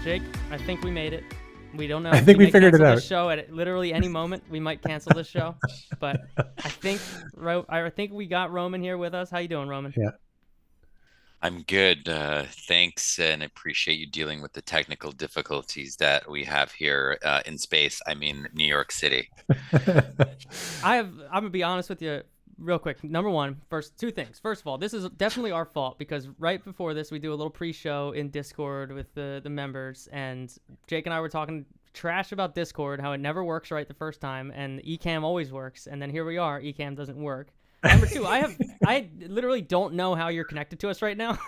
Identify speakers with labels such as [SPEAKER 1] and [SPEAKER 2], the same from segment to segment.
[SPEAKER 1] Jake, I think we made it. We don't know.
[SPEAKER 2] I think we figured it
[SPEAKER 1] cancel
[SPEAKER 2] out.
[SPEAKER 1] this show at literally any moment. We might cancel this show, but I think we got Roman here with us. How you doing, Roman?
[SPEAKER 2] Yeah.
[SPEAKER 3] I'm good. Thanks, and appreciate you dealing with the technical difficulties that we have here in space. I mean, New York City.
[SPEAKER 1] I'm gonna be honest with you real quick. Number one, two things. First of all, this is definitely our fault because right before this, we do a little pre-show in Discord with the members, and Jake and I were talking trash about Discord, how it never works right the first time, and Ecamm always works, and then here we are, Ecamm doesn't work. Number two, I literally don't know how you're connected to us right now.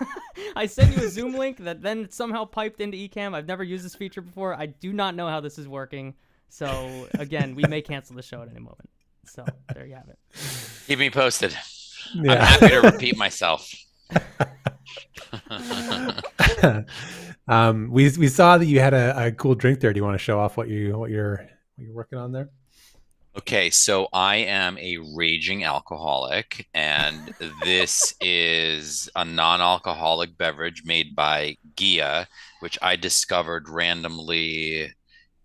[SPEAKER 1] I sent you a Zoom link that then somehow piped into Ecamm. I've never used this feature before. I do not know how this is working. So again, we may cancel the show at any moment. So there you have it.
[SPEAKER 3] Keep me posted.
[SPEAKER 2] Yeah.
[SPEAKER 3] I'm happy to repeat myself.
[SPEAKER 2] We saw that you had a cool drink there. Do you want to show off what you're working on there?
[SPEAKER 3] Okay, so I am a raging alcoholic, and this is a non-alcoholic beverage made by Gia, which I discovered randomly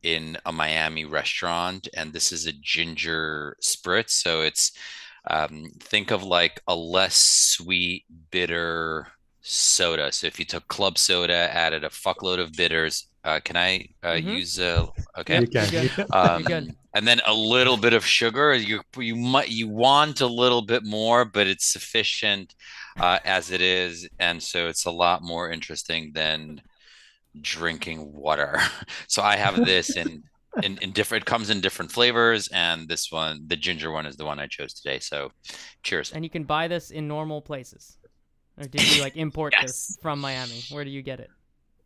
[SPEAKER 3] in a Miami restaurant. And this is a ginger spritz, so it's think of like a less sweet, bitter soda. So if you took club soda, added a fuckload of bitters, can I use okay?
[SPEAKER 2] You can.
[SPEAKER 1] You're good.
[SPEAKER 3] And then a little bit of sugar. You want a little bit more, but it's sufficient as it is, and so it's a lot more interesting than drinking water. So I have this in different. It comes in different flavors, and this one, the ginger one, is the one I chose today. So, cheers.
[SPEAKER 1] And you can buy this in normal places, or did you like import
[SPEAKER 3] Yes.
[SPEAKER 1] this from Miami? Where do you get it?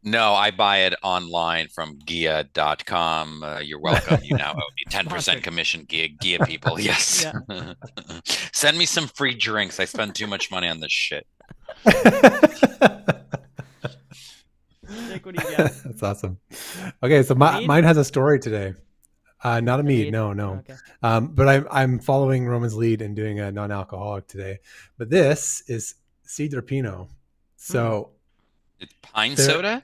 [SPEAKER 3] No, I buy it online from Gia.com. You're welcome. You now owe me 10%
[SPEAKER 1] Sponsored.
[SPEAKER 3] commission, Gia people. Yes.
[SPEAKER 1] Yeah.
[SPEAKER 3] Send me some free drinks. I spend too much money on this shit.
[SPEAKER 1] Jake, what do you got?
[SPEAKER 2] That's awesome. Okay, so
[SPEAKER 1] Mead?
[SPEAKER 2] mine has a story today. Not a mead,
[SPEAKER 1] Mead?
[SPEAKER 2] no.
[SPEAKER 1] Okay.
[SPEAKER 2] But I'm following Roman's lead and doing a non-alcoholic today. But this is Cidre Pinot. So
[SPEAKER 3] It's pine soda?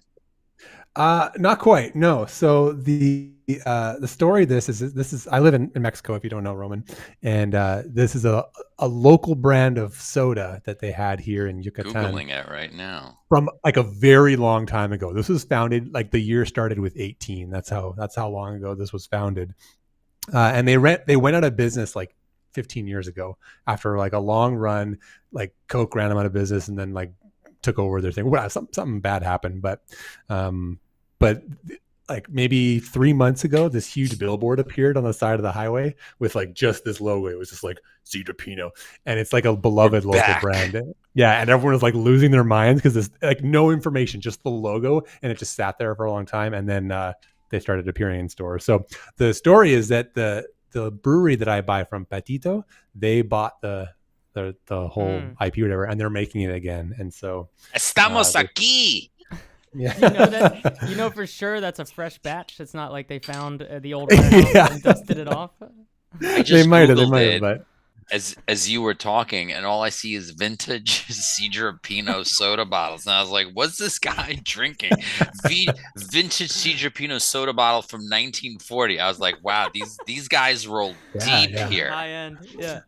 [SPEAKER 2] not quite. No. So the story of this is I live in Mexico, if you don't know, Roman, and this is a local brand of soda that they had here in Yucatan.
[SPEAKER 3] Googling it right now.
[SPEAKER 2] From like a very long time ago. This was founded, like the year started with 18. That's how long ago this was founded. And they went out of business like 15 years ago after like a long run. Like Coke ran them out of business and then like took over their thing. Well, something bad happened, but like maybe 3 months ago, this huge billboard appeared on the side of the highway with like just this logo. It was just like Cidre Pinot, and it's like a beloved
[SPEAKER 3] We're
[SPEAKER 2] local
[SPEAKER 3] back.
[SPEAKER 2] brand. Yeah, and everyone was like losing their minds because there's like no information, just the logo, and it just sat there for a long time, and then they started appearing in stores. So the story is that the brewery that I buy from Patito, they bought the whole IP or whatever, and they're making it again, and so
[SPEAKER 3] Estamos aquí.
[SPEAKER 2] yeah.
[SPEAKER 1] You know for sure that's a fresh batch. It's not like they found the old warehouse
[SPEAKER 2] Yeah.
[SPEAKER 1] and dusted it off.
[SPEAKER 3] I just
[SPEAKER 2] They might have,
[SPEAKER 3] Googled it
[SPEAKER 2] but
[SPEAKER 3] as you were talking, and all I see is vintage Cidre Pinot soda bottles. And I was like, what's this guy drinking? Vintage Cidre Pinot soda bottle from 1940. I was like, wow, these guys roll deep
[SPEAKER 2] yeah.
[SPEAKER 3] here.
[SPEAKER 1] High end, yeah.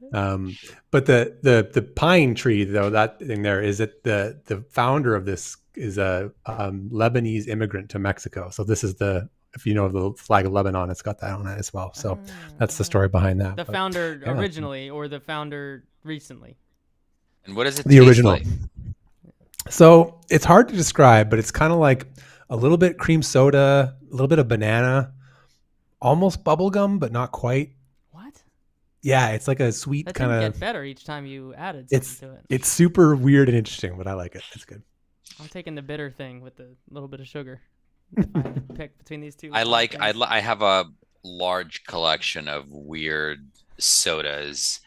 [SPEAKER 2] But the pine tree, though, that thing there is that the founder of this is a Lebanese immigrant to Mexico. So this is if you know the flag of Lebanon, it's got that on it as well. So that's the story behind that.
[SPEAKER 1] The
[SPEAKER 2] But,
[SPEAKER 1] founder
[SPEAKER 2] yeah.
[SPEAKER 1] originally, or the founder recently?
[SPEAKER 3] And what does it
[SPEAKER 2] The
[SPEAKER 3] taste
[SPEAKER 2] original.
[SPEAKER 3] like?
[SPEAKER 2] So it's hard to describe, but it's kind of like a little bit cream soda, a little bit of banana, almost bubblegum, but not quite.
[SPEAKER 1] What?
[SPEAKER 2] Yeah, it's like a sweet
[SPEAKER 1] That
[SPEAKER 2] kind
[SPEAKER 1] didn't
[SPEAKER 2] of.
[SPEAKER 1] get better each time you added
[SPEAKER 2] It's
[SPEAKER 1] something to it.
[SPEAKER 2] it's super weird and interesting, but I like it. It's good.
[SPEAKER 1] I'm taking the bitter thing with the little bit of sugar. If I had to pick between these two.
[SPEAKER 3] I have a large collection of weird sodas.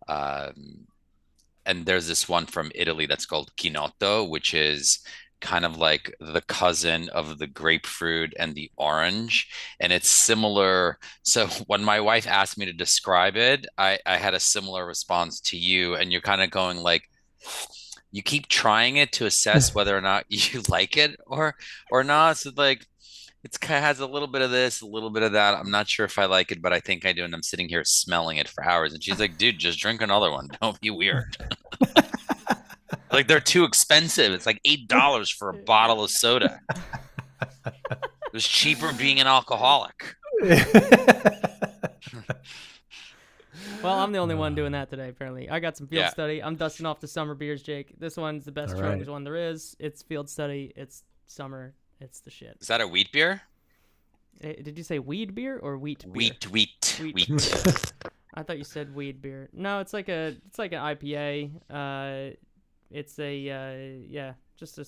[SPEAKER 3] And there's this one from Italy that's called Chinotto, which is kind of like the cousin of the grapefruit and the orange. And it's similar. So when my wife asked me to describe it, I had a similar response to you. And you're kind of going like, you keep trying it to assess whether or not you like it or not. So like, it's kind of has a little bit of this, a little bit of that. I'm not sure if I like it, but I think I do. And I'm sitting here smelling it for hours. And she's like, dude, just drink another one. Don't be weird. Like they're too expensive. It's like $8 for a bottle of soda. It was cheaper being an alcoholic.
[SPEAKER 1] Well, I'm the only one doing that today, apparently. I got some field
[SPEAKER 3] Yeah.
[SPEAKER 1] study. I'm dusting off the summer beers, Jake. This one's the best
[SPEAKER 2] All
[SPEAKER 1] challenge
[SPEAKER 2] right.
[SPEAKER 1] one there is. It's field study. It's summer. It's the shit.
[SPEAKER 3] Is that a wheat beer?
[SPEAKER 1] Did you say weed beer or wheat beer?
[SPEAKER 3] Wheat.
[SPEAKER 1] I thought you said weed beer. No, it's like an IPA. It's a yeah, just a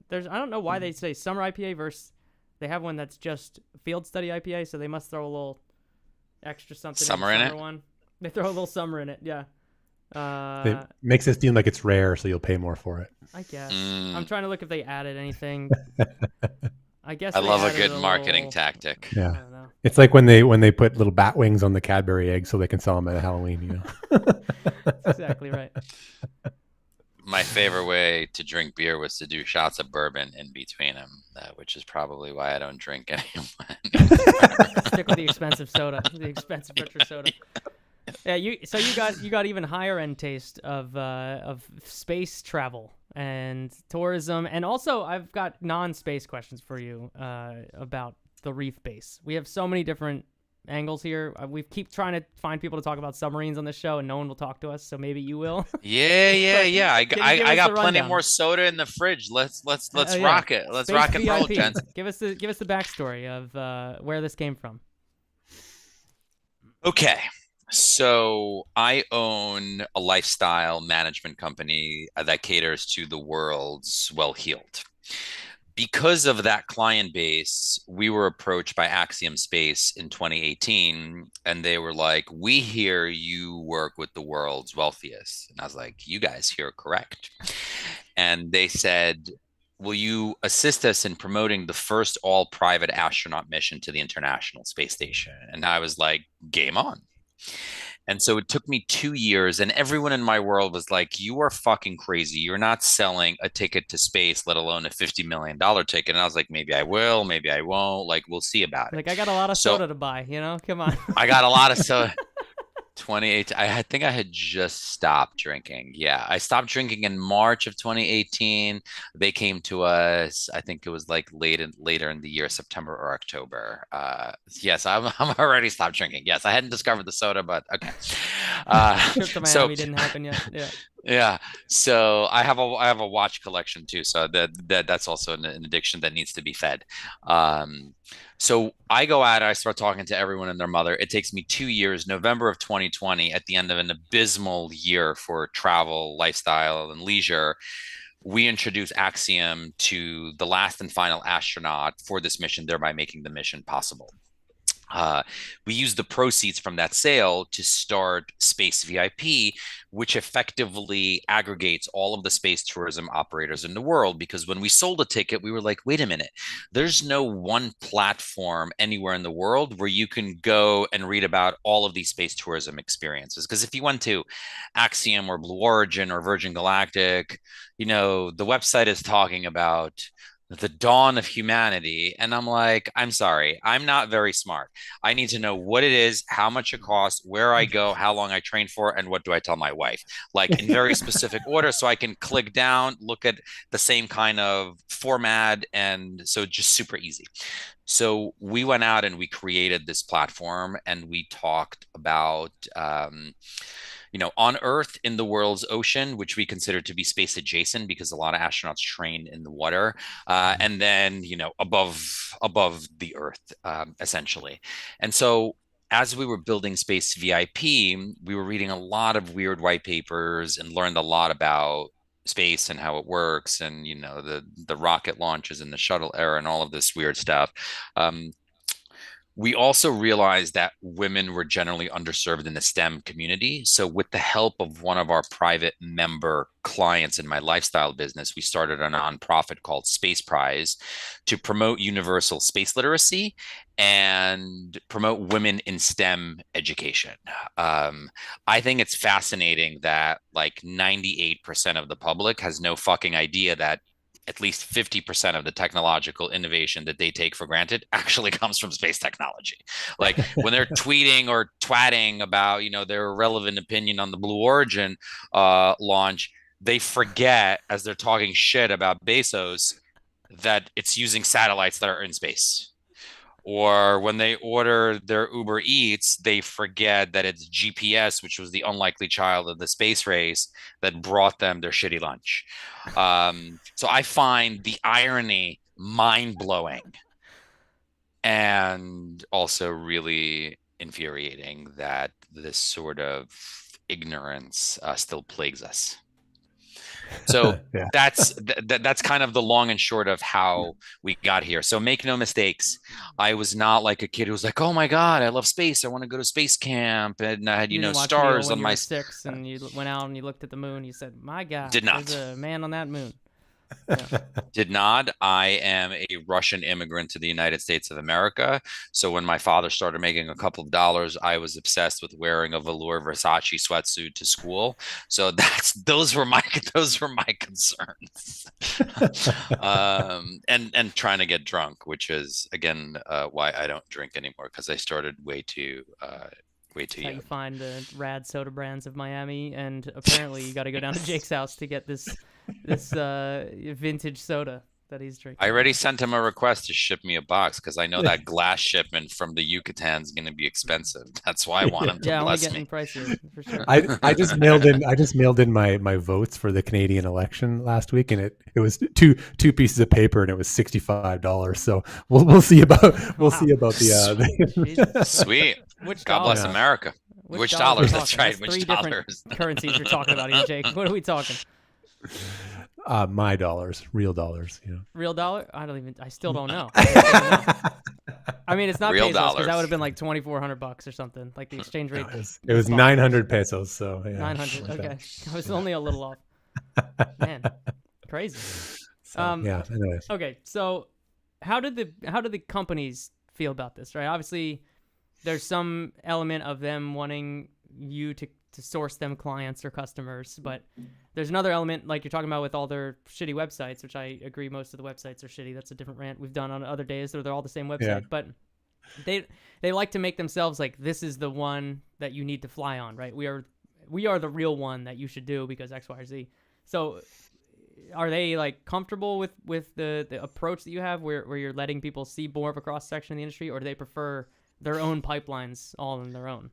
[SPEAKER 1] there's I don't know why they say summer IPA versus they have one that's just field study IPA, so they must throw a little extra something
[SPEAKER 3] Summer
[SPEAKER 1] in
[SPEAKER 3] in
[SPEAKER 1] the summer one. They throw a little summer in it, yeah.
[SPEAKER 2] It makes it seem like it's rare, so you'll pay more for it.
[SPEAKER 1] I guess.
[SPEAKER 3] Mm.
[SPEAKER 1] I'm trying to look if they added anything. I guess
[SPEAKER 3] I
[SPEAKER 1] they
[SPEAKER 3] love a
[SPEAKER 1] added
[SPEAKER 3] good
[SPEAKER 1] little-
[SPEAKER 3] marketing tactic.
[SPEAKER 1] I
[SPEAKER 2] Yeah.
[SPEAKER 1] don't know.
[SPEAKER 2] It's like when they put little bat wings on the Cadbury eggs so they can sell them at Halloween, you know.
[SPEAKER 1] That's exactly right.
[SPEAKER 3] My favorite way to drink beer was to do shots of bourbon in between them, which is probably why I don't drink anymore.
[SPEAKER 1] Stick with the expensive soda, the expensive retro soda. Yeah, you got even higher end taste of space travel and tourism, and also I've got non-space questions for you about the reef base. We have so many different angles here. We keep trying to find people to talk about submarines on this show, and no one will talk to us. So maybe you will.
[SPEAKER 3] Yeah.
[SPEAKER 1] Can you give
[SPEAKER 3] I
[SPEAKER 1] us
[SPEAKER 3] got
[SPEAKER 1] the
[SPEAKER 3] plenty
[SPEAKER 1] rundown?
[SPEAKER 3] more soda in the fridge. Let's
[SPEAKER 1] Yeah.
[SPEAKER 3] rock it. Let's
[SPEAKER 1] Space
[SPEAKER 3] rock and roll,
[SPEAKER 1] VIP.
[SPEAKER 3] gents.
[SPEAKER 1] Give us the backstory of where this came from.
[SPEAKER 3] Okay. So I own a lifestyle management company that caters to the world's well-heeled. Because of that client base, we were approached by Axiom Space in 2018, and they were like, "We hear you work with the world's wealthiest." And I was like, "You guys hear correct." And they said, "Will you assist us in promoting the first all private astronaut mission to the International Space Station?" And I was like, "Game on." And so it took me 2 years, and everyone in my world was like, "You are fucking crazy. You're not selling a ticket to space, let alone a $50 million ticket." And I was like, "Maybe I will, maybe I won't. Like, we'll see about it."
[SPEAKER 1] Like I got a lot of
[SPEAKER 3] So
[SPEAKER 1] soda to buy. Come on.
[SPEAKER 3] I got a lot of so 28. I think I had just stopped drinking. Yeah, I stopped drinking in March of 2018. They came to us. I think it was like later in the year, September or October. Yes, I'm already stopped drinking. Yes, I hadn't discovered the soda, but okay.
[SPEAKER 1] Trip to
[SPEAKER 3] So
[SPEAKER 1] Miami didn't happen yet. Yeah.
[SPEAKER 3] yeah, so I have a watch collection too. So that's also an addiction that needs to be fed. Um, so I go out, I start talking to everyone and their mother. It takes me 2 years, November of 2020, at the end of an abysmal year for travel, lifestyle, and leisure. We introduce Axiom to the last and final astronaut for this mission, thereby making the mission possible. Uh, we use the proceeds from that sale to start SpaceVIP, which effectively aggregates all of the space tourism operators in the world. Because when we sold a ticket, we were like, wait a minute, there's no one platform anywhere in the world where you can go and read about all of these space tourism experiences. Because if you went to Axiom or Blue Origin or Virgin Galactic, the website is talking about the dawn of humanity. And I'm like, I'm sorry, I'm not very smart. I need to know what it is, how much it costs, where I go, how long I train for, and what do I tell my wife, like in very specific order, so I can click down, look at the same kind of format. And so just super easy. So we went out and we created this platform, and we talked about on Earth, in the world's ocean, which we consider to be space adjacent because a lot of astronauts train in the water, and then above the Earth, essentially. And so as we were building SpaceVIP, we were reading a lot of weird white papers and learned a lot about space and how it works, and the rocket launches and the shuttle era and all of this weird stuff. We also realized that women were generally underserved in the STEM community. So, with the help of one of our private member clients in my lifestyle business, we started a nonprofit called Space Prize to promote universal space literacy and promote women in STEM education. I think it's fascinating that like 98% of the public has no fucking idea that at least 50% of the technological innovation that they take for granted actually comes from space technology. Like when they're tweeting or twatting about, their irrelevant opinion on the Blue Origin launch, they forget as they're talking shit about Bezos that it's using satellites that are in space. Or when they order their Uber Eats, they forget that it's GPS, which was the unlikely child of the space race that brought them their shitty lunch. So I find the irony mind blowing and also really infuriating that this sort of ignorance still plagues us. So
[SPEAKER 2] Yeah.
[SPEAKER 3] that's kind of the long and short of how we got here. So make no mistakes, I was not like a kid who was like, "Oh my God, I love space. I want to go to space camp." And I had,
[SPEAKER 1] You didn't watch Neo
[SPEAKER 3] stars
[SPEAKER 1] when
[SPEAKER 3] on
[SPEAKER 1] you
[SPEAKER 3] my
[SPEAKER 1] were 6 and you went out and you looked at the moon. You said, "My God,
[SPEAKER 3] did not.
[SPEAKER 1] there's a man on that moon." Yeah.
[SPEAKER 3] Did not. I am a Russian immigrant to the United States of America. So when my father started making a couple of dollars, I was obsessed with wearing a velour Versace sweatsuit to school. So those were my concerns. And trying to get drunk, which is again why I don't drink anymore, because I started way too
[SPEAKER 1] How
[SPEAKER 3] young.
[SPEAKER 1] you find the rad soda brands of Miami, and apparently you got to go down to Jake's house to get this vintage soda that he's drinking.
[SPEAKER 3] I already sent him a request to ship me a box because I know that glass shipment from the Yucatan is going to be expensive. That's why I want him to
[SPEAKER 1] Yeah, only
[SPEAKER 3] bless
[SPEAKER 1] getting
[SPEAKER 3] me.
[SPEAKER 1] pricier for sure.
[SPEAKER 2] I just mailed in my votes for the Canadian election last week, and it was two pieces of paper, and it was $65. So we'll see about
[SPEAKER 1] Jesus.
[SPEAKER 3] Sweet.
[SPEAKER 1] Which
[SPEAKER 3] God bless
[SPEAKER 1] dollars?
[SPEAKER 3] America. Which dollars? That's right.
[SPEAKER 1] That's
[SPEAKER 3] Which
[SPEAKER 1] three different
[SPEAKER 3] dollars?
[SPEAKER 1] currencies you're talking about here, Jake. What are we talking?
[SPEAKER 2] My dollars, real dollars.
[SPEAKER 1] Real dollar? I still don't know. I mean, it's not
[SPEAKER 3] Real
[SPEAKER 1] pesos, because that
[SPEAKER 3] dollars.
[SPEAKER 1] would have been like $2,400 or something. Like the exchange rate.
[SPEAKER 2] It was 900 pesos. So yeah,
[SPEAKER 1] 900.
[SPEAKER 2] like
[SPEAKER 1] Okay,
[SPEAKER 2] that.
[SPEAKER 1] I was only a little off. Man, crazy.
[SPEAKER 2] So, yeah. Anyways.
[SPEAKER 1] Okay, so how did the companies feel about this? Right, obviously, there's some element of them wanting you to source them clients or customers, but there's another element, like you're talking about with all their shitty websites, which I agree most of the websites are shitty. That's a different rant we've done on other days, or they're all the same website.
[SPEAKER 2] Yeah.
[SPEAKER 1] But they like to make themselves like, this is the one that you need to fly on, right? We are the real one that you should do because X, Y, or Z. So are they like comfortable with the approach that you have where you're letting people see more of a cross section of the industry, or do they prefer their own pipelines all on their own?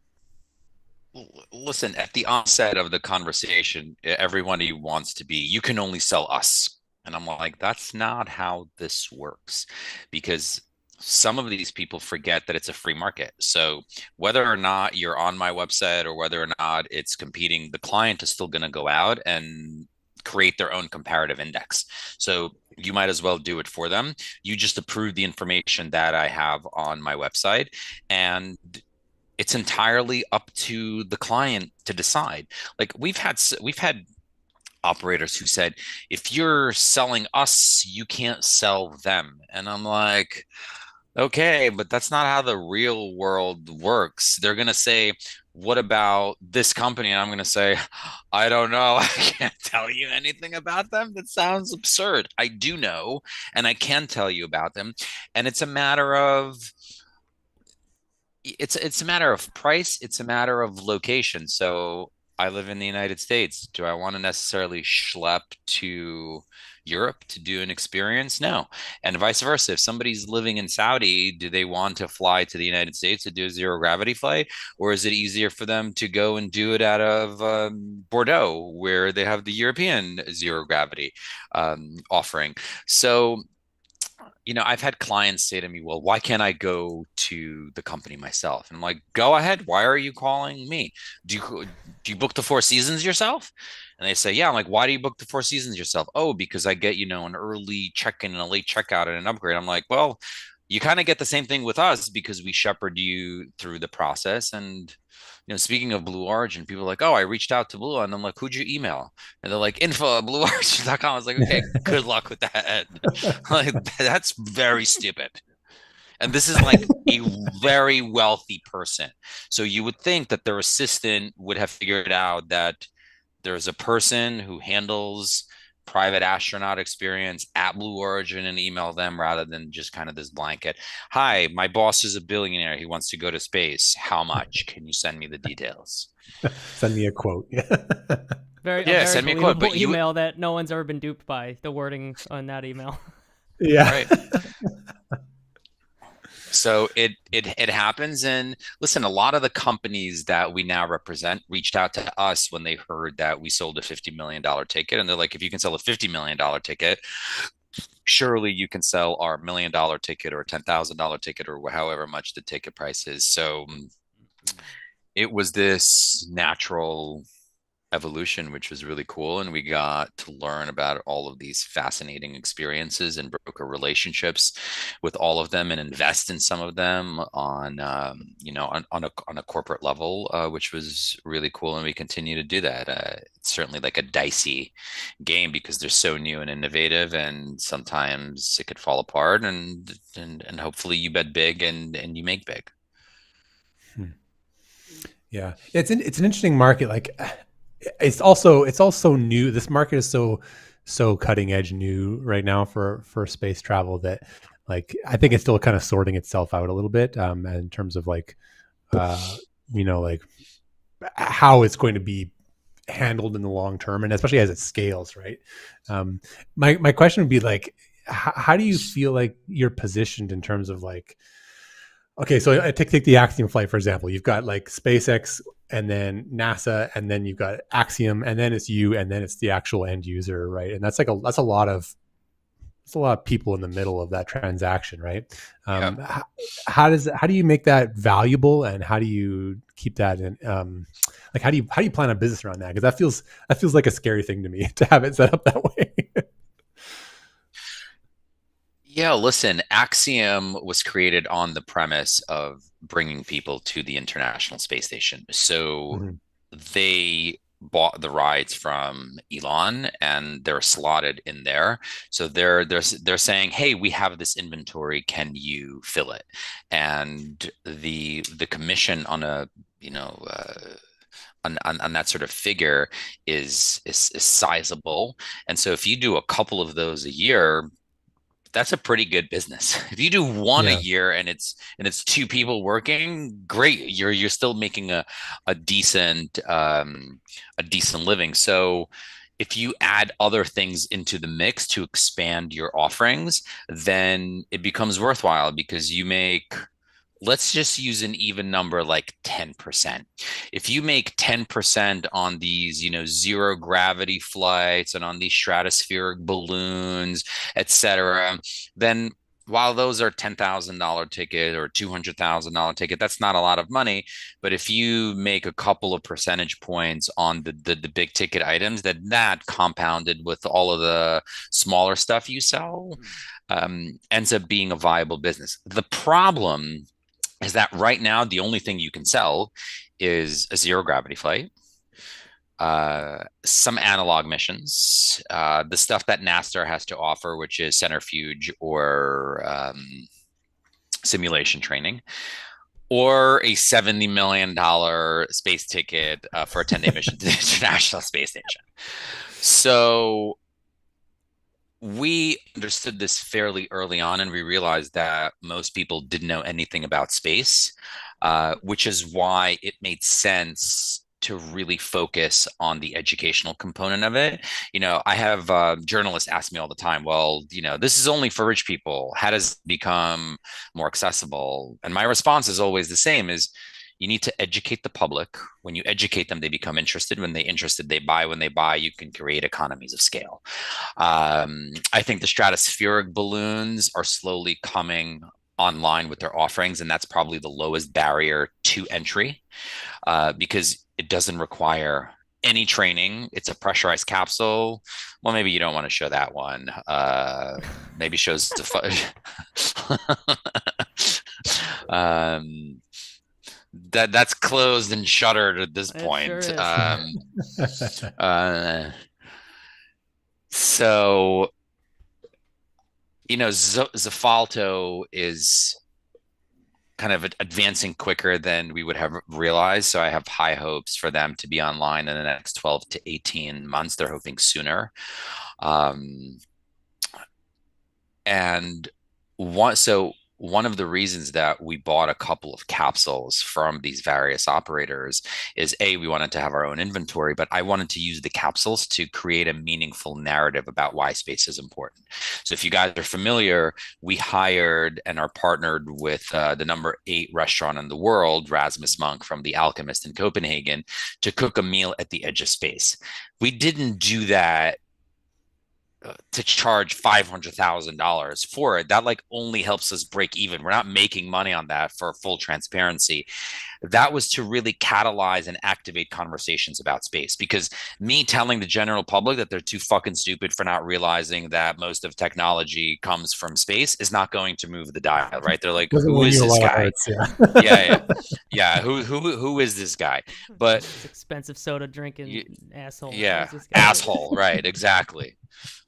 [SPEAKER 3] Listen, at the onset of the conversation, everybody wants to be, you can only sell us. And I'm like, that's not how this works, because some of these people forget that it's a free market. So whether or not you're on my website or whether or not it's competing, the client is still going to go out and create their own comparative index. So you might as well do it for them. You just approve the information that I have on my website, and it's entirely up to the client to decide. Like we've had operators who said, if you're selling us, you can't sell them. And I'm like, okay, but that's not how the real world works. They're going to say, what about this company? And I'm going to say, I don't know. I can't tell you anything about them. That sounds absurd. I do know, and I can tell you about them. And it's a matter of price. It's a matter of location. So I live in the United States. Do I want to necessarily schlep to Europe to do an experience? No. And vice versa. If somebody's living in Saudi, do they want to fly to the United States to do a zero gravity flight? Or is it easier for them to go and do it out of Bordeaux, where they have the European zero gravity offering? So I've had clients say to me, well, why can't I go to the company myself? And I'm like, go ahead. Why are you calling me? Do you book the Four Seasons yourself? And they say, yeah. I'm like, why do you book the Four Seasons yourself? Oh, because I get, an early check-in and a late checkout and an upgrade. I'm like, well, you kind of get the same thing with us because we shepherd you through the process. And speaking of Blue Origin, people are like, oh, I reached out to Blue, and I'm like, who'd you email? And they're like, info@blueorigin.com. I was like, okay, good luck with that. Like, that's very stupid. And this is like a very wealthy person. So you would think that their assistant would have figured out that there's a person who handles private astronaut experience at Blue Origin and email them rather than just kind of this blanket. Hi, my boss is a billionaire. He wants to go to space. How much? Can you send me the details?
[SPEAKER 2] Send me a quote.
[SPEAKER 1] A
[SPEAKER 3] Yeah,
[SPEAKER 1] very
[SPEAKER 3] send me a quote.
[SPEAKER 1] believable
[SPEAKER 3] But you,
[SPEAKER 1] email that no one's ever been duped by the wording on that email.
[SPEAKER 2] Yeah.
[SPEAKER 3] right. So it happens. And listen, a lot of the companies that we now represent reached out to us when they heard that we sold a $50 million ticket. And they're like, if you can sell a $50 million ticket, surely you can sell our $1 million ticket or a $10,000 ticket or however much the ticket price is. So it was this natural evolution, which was really cool. And we got to learn about all of these fascinating experiences and broker relationships with all of them and invest in some of them on, on a corporate level, which was really cool. And we continue to do that. It's certainly like a dicey game because they're so new and innovative, and sometimes it could fall apart, and hopefully you bet big and you make big.
[SPEAKER 2] Yeah. It's an interesting market. Like, it's also new. This market is so cutting edge new right now for space travel that, like, I think it's still kind of sorting itself out a little bit in terms of like like how it's going to be handled in the long term, and especially as it scales, right? My question would be like, how do you feel like you're positioned in terms of like, okay, so I take the Axiom flight, for example. You've got like SpaceX and then NASA, and then you've got Axiom, and then it's you, and then it's the actual end user, right? And that's a lot of people in the middle of that transaction, right?
[SPEAKER 3] Yep.
[SPEAKER 2] How do you make that valuable, and how do you keep that in? Like, how do you plan a business around that? Because that feels like a scary thing to me to have it set up that way.
[SPEAKER 3] Yeah, listen, Axiom was created on the premise of bringing people to the International Space Station. So
[SPEAKER 2] Mhm.
[SPEAKER 3] they bought the rides from Elon and they're slotted in there. So they're saying, "Hey, we have this inventory. Can you fill it?" And the commission on a, on that sort of figure is sizable. And so if you do a couple of those a year, that's a pretty good business. If you do one a
[SPEAKER 2] Yeah.
[SPEAKER 3] year and it's two people working, great. You're still making a decent a decent living. So if you add other things into the mix to expand your offerings, then it becomes worthwhile because you make, let's just use an even number like 10%. If you make 10% on these, zero gravity flights and on these stratospheric balloons, etc., then while those are $10,000 ticket or $200,000 ticket, that's not a lot of money. But if you make a couple of percentage points on the big ticket items, that compounded with all of the smaller stuff you sell, ends up being a viable business. The problem is that right now the only thing you can sell is a zero gravity flight, some analog missions, the stuff that NASA has to offer, which is centrifuge or simulation training, or a $70 million space ticket for a 10-day mission to the International Space Station. So we understood this fairly early on, and we realized that most people didn't know anything about space, which is why it made sense to really focus on the educational component of it. I have journalists ask me all the time, well, this is only for rich people. How does it become more accessible? And my response is always the same, is you need to educate the public. When you educate them, they become interested. When they're interested, they buy. When they buy, you can create economies of scale. I think the stratospheric balloons are slowly coming online with their offerings, and that's probably the lowest barrier to entry because it doesn't require any training. It's a pressurized capsule. Well, maybe you don't want to show that one. Maybe shows that's closed and shuttered at this point.
[SPEAKER 1] Sure
[SPEAKER 3] So Zafalto is kind of advancing quicker than we would have realized. So I have high hopes for them to be online in the next 12 to 18 months. They're hoping sooner. Um, and one of the reasons that we bought a couple of capsules from these various operators is we wanted to have our own inventory, but I wanted to use the capsules to create a meaningful narrative about why space is important. So if you guys are familiar, we hired and are partnered with the #8 restaurant in the world, Rasmus Monk from The Alchemist in Copenhagen, to cook a meal at the edge of space. We didn't do that to charge $500,000 for it. That like only helps us break even. We're not making money on that, for full transparency. That was to really catalyze and activate conversations about space, because me telling the general public that they're too fucking stupid for not realizing that most of technology comes from space is not going to move the dial, right? They're like,
[SPEAKER 2] Doesn't
[SPEAKER 3] who
[SPEAKER 2] win
[SPEAKER 3] is
[SPEAKER 2] you a
[SPEAKER 3] this
[SPEAKER 2] lot of
[SPEAKER 3] guy?
[SPEAKER 2] hearts, yeah.
[SPEAKER 3] Yeah. Who is this guy? But
[SPEAKER 1] This expensive soda drinking asshole.
[SPEAKER 3] yeah,
[SPEAKER 1] Who's this guy?
[SPEAKER 3] asshole, right? Exactly.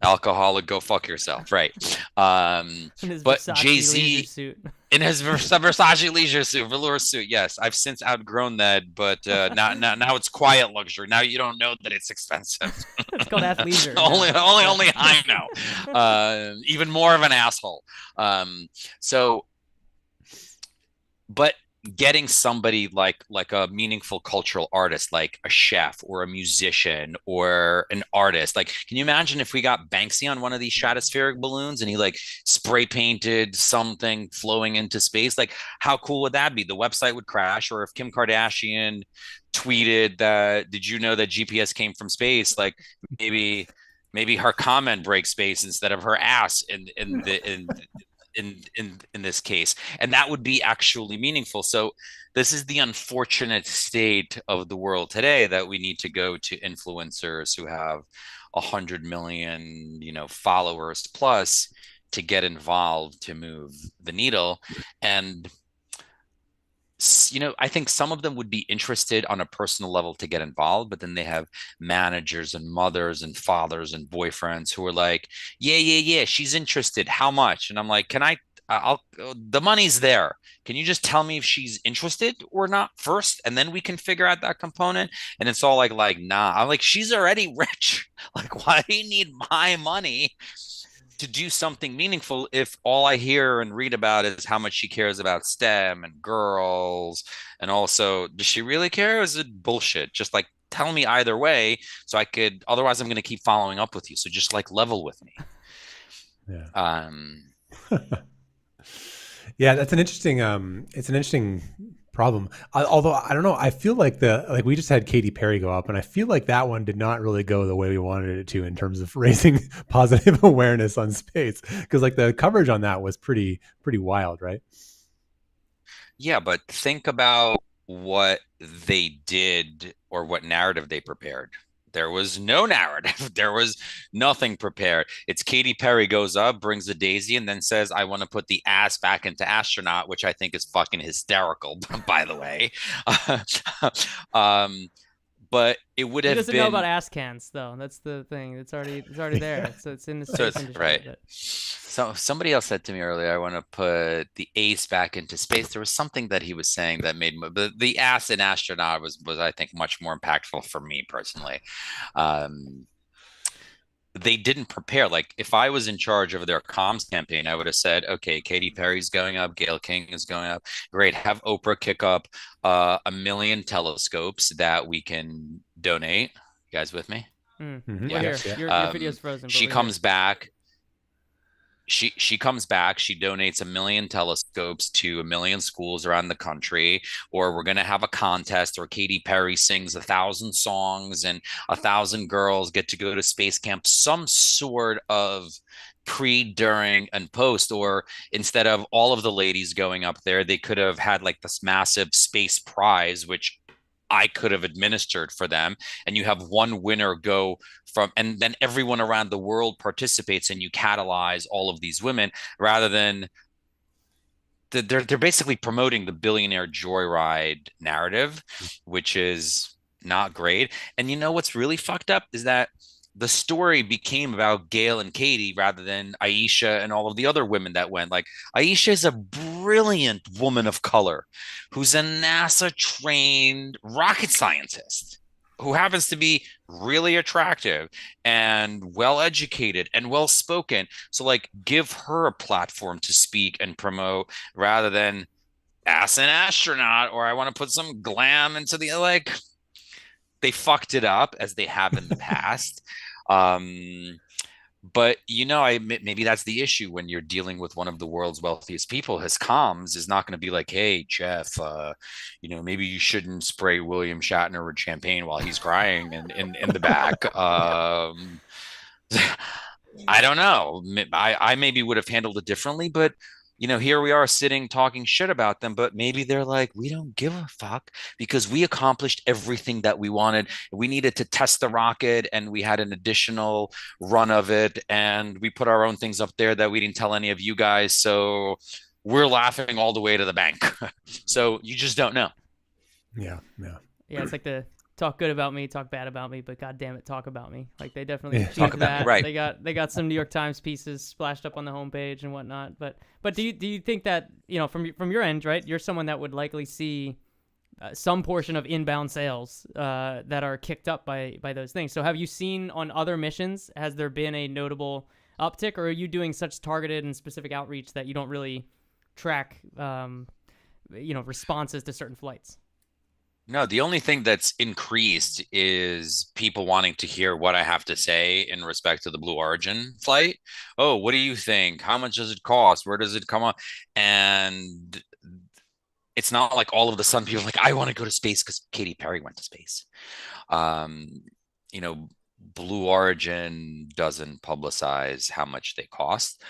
[SPEAKER 3] Alcoholic, go fuck yourself, right?
[SPEAKER 1] In his
[SPEAKER 3] But
[SPEAKER 1] Versace
[SPEAKER 3] Jay
[SPEAKER 1] leisure
[SPEAKER 3] Z
[SPEAKER 1] suit.
[SPEAKER 3] in his Versace leisure suit, velour suit. Yes, I've since outgrown that, but now it's quiet luxury. Now you don't know that it's expensive.
[SPEAKER 1] It's called athleisure.
[SPEAKER 3] only I know. Even more of an asshole. So, but getting somebody like a meaningful cultural artist, like a chef or a musician or an artist, like, can you imagine if we got Banksy on one of these stratospheric balloons and he like spray painted something flowing into space? Like, how cool would that be? The website would crash. Or if Kim Kardashian tweeted that, did you know that GPS came from space? Like, maybe her comment breaks space instead of her ass in this case, and that would be actually meaningful. So this is the unfortunate state of the world today, that we need to go to influencers who have 100 million followers plus to get involved, to move the needle. And I think some of them would be interested on a personal level to get involved, but then they have managers and mothers and fathers and boyfriends who are like, yeah, she's interested. How much? And I'm like, I'll, the money's there. Can you just tell me if she's interested or not first? And then we can figure out that component. And it's all like, nah, I'm like, she's already rich. Like, why do you need my money to do something meaningful if all I hear and read about is how much she cares about STEM and girls? And also, does she really care, or is it bullshit? Just like, tell me either way, so I could, otherwise I'm going to keep following up with you. So just like level with me.
[SPEAKER 2] Yeah.
[SPEAKER 3] Yeah,
[SPEAKER 2] that's an interesting it's an interesting problem. Although I don't know, I feel like we just had Katy Perry go up, and I feel like that one did not really go the way we wanted it to in terms of raising positive awareness on space, because like the coverage on that was pretty wild, right?
[SPEAKER 3] Yeah, but think about what they did or what narrative they prepared. There was no narrative. There was nothing prepared. It's Katy Perry goes up, brings the daisy, and then says, I want to put the ass back into astronaut, which I think is fucking hysterical, by the way. um, but it would
[SPEAKER 1] He
[SPEAKER 3] have
[SPEAKER 1] doesn't know
[SPEAKER 3] been
[SPEAKER 1] about ass cans, though. That's the thing. It's already there. It's in the
[SPEAKER 3] so
[SPEAKER 1] space industry.
[SPEAKER 3] right.
[SPEAKER 1] But
[SPEAKER 3] So somebody else said to me earlier, I want to put the ace back into space. There was something that he was saying that made the ass in astronaut was I think much more impactful for me personally. Um, they didn't prepare. Like, if I was in charge of their comms campaign, I would have said, okay, Katy Perry's going up, Gayle King is going up. Great. Have Oprah kick up 1 million telescopes that we can donate. You guys with me?
[SPEAKER 1] we're
[SPEAKER 3] Yeah.
[SPEAKER 1] here. Your video's frozen.
[SPEAKER 3] She comes back. She comes back, she donates 1 million telescopes to 1 million schools around the country. Or we're going to have a contest, or Katy Perry sings 1,000 songs and 1,000 girls get to go to space camp. Some sort of pre, during, and post. Or instead of all of the ladies going up there, they could have had like this massive space prize, which I could have administered for them. And you have one winner go from, and then everyone around the world participates, and you catalyze all of these women, rather than they're basically promoting the billionaire joyride narrative, which is not great. And you know what's really fucked up is that the story became about Gail and Katie rather than Aisha and all of the other women that went. Like, Aisha is a brilliant woman of color who's a NASA trained rocket scientist who happens to be really attractive and well educated and well spoken. So, like, give her a platform to speak and promote rather than ask an astronaut, or I want to put some glam into the, like, they fucked it up as they have in the past. But maybe that's the issue when you're dealing with one of the world's wealthiest people. His comms is not going to be like, hey, Jeff, maybe you shouldn't spray William Shatner with champagne while he's crying in the back. I don't know. I maybe would have handled it differently, but here we are sitting talking shit about them, but maybe they're like, we don't give a fuck because we accomplished everything that we wanted. We needed to test the rocket and we had an additional run of it. And we put our own things up there that we didn't tell any of you guys. So we're laughing all the way to the bank. So you just don't know.
[SPEAKER 2] Yeah.
[SPEAKER 1] Yeah, it's like the talk good about me, talk bad about me, but god damn it, talk about me. Like they definitely
[SPEAKER 3] talk
[SPEAKER 1] achieved
[SPEAKER 3] about
[SPEAKER 1] that.
[SPEAKER 3] me, right.
[SPEAKER 1] They got some New York Times pieces splashed up on the homepage and whatnot. But do you think that from your end, right? You're someone that would likely see some portion of inbound sales that are kicked up by those things. So have you seen on other missions, has there been a notable uptick, or are you doing such targeted and specific outreach that you don't really track responses to certain flights?
[SPEAKER 3] No, the only thing that's increased is people wanting to hear what I have to say in respect to the Blue Origin flight. Oh, what do you think? How much does it cost? Where does it come on? And it's not like all of a sudden people are like, I want to go to space because Katy Perry went to space. Blue Origin doesn't publicize how much they cost.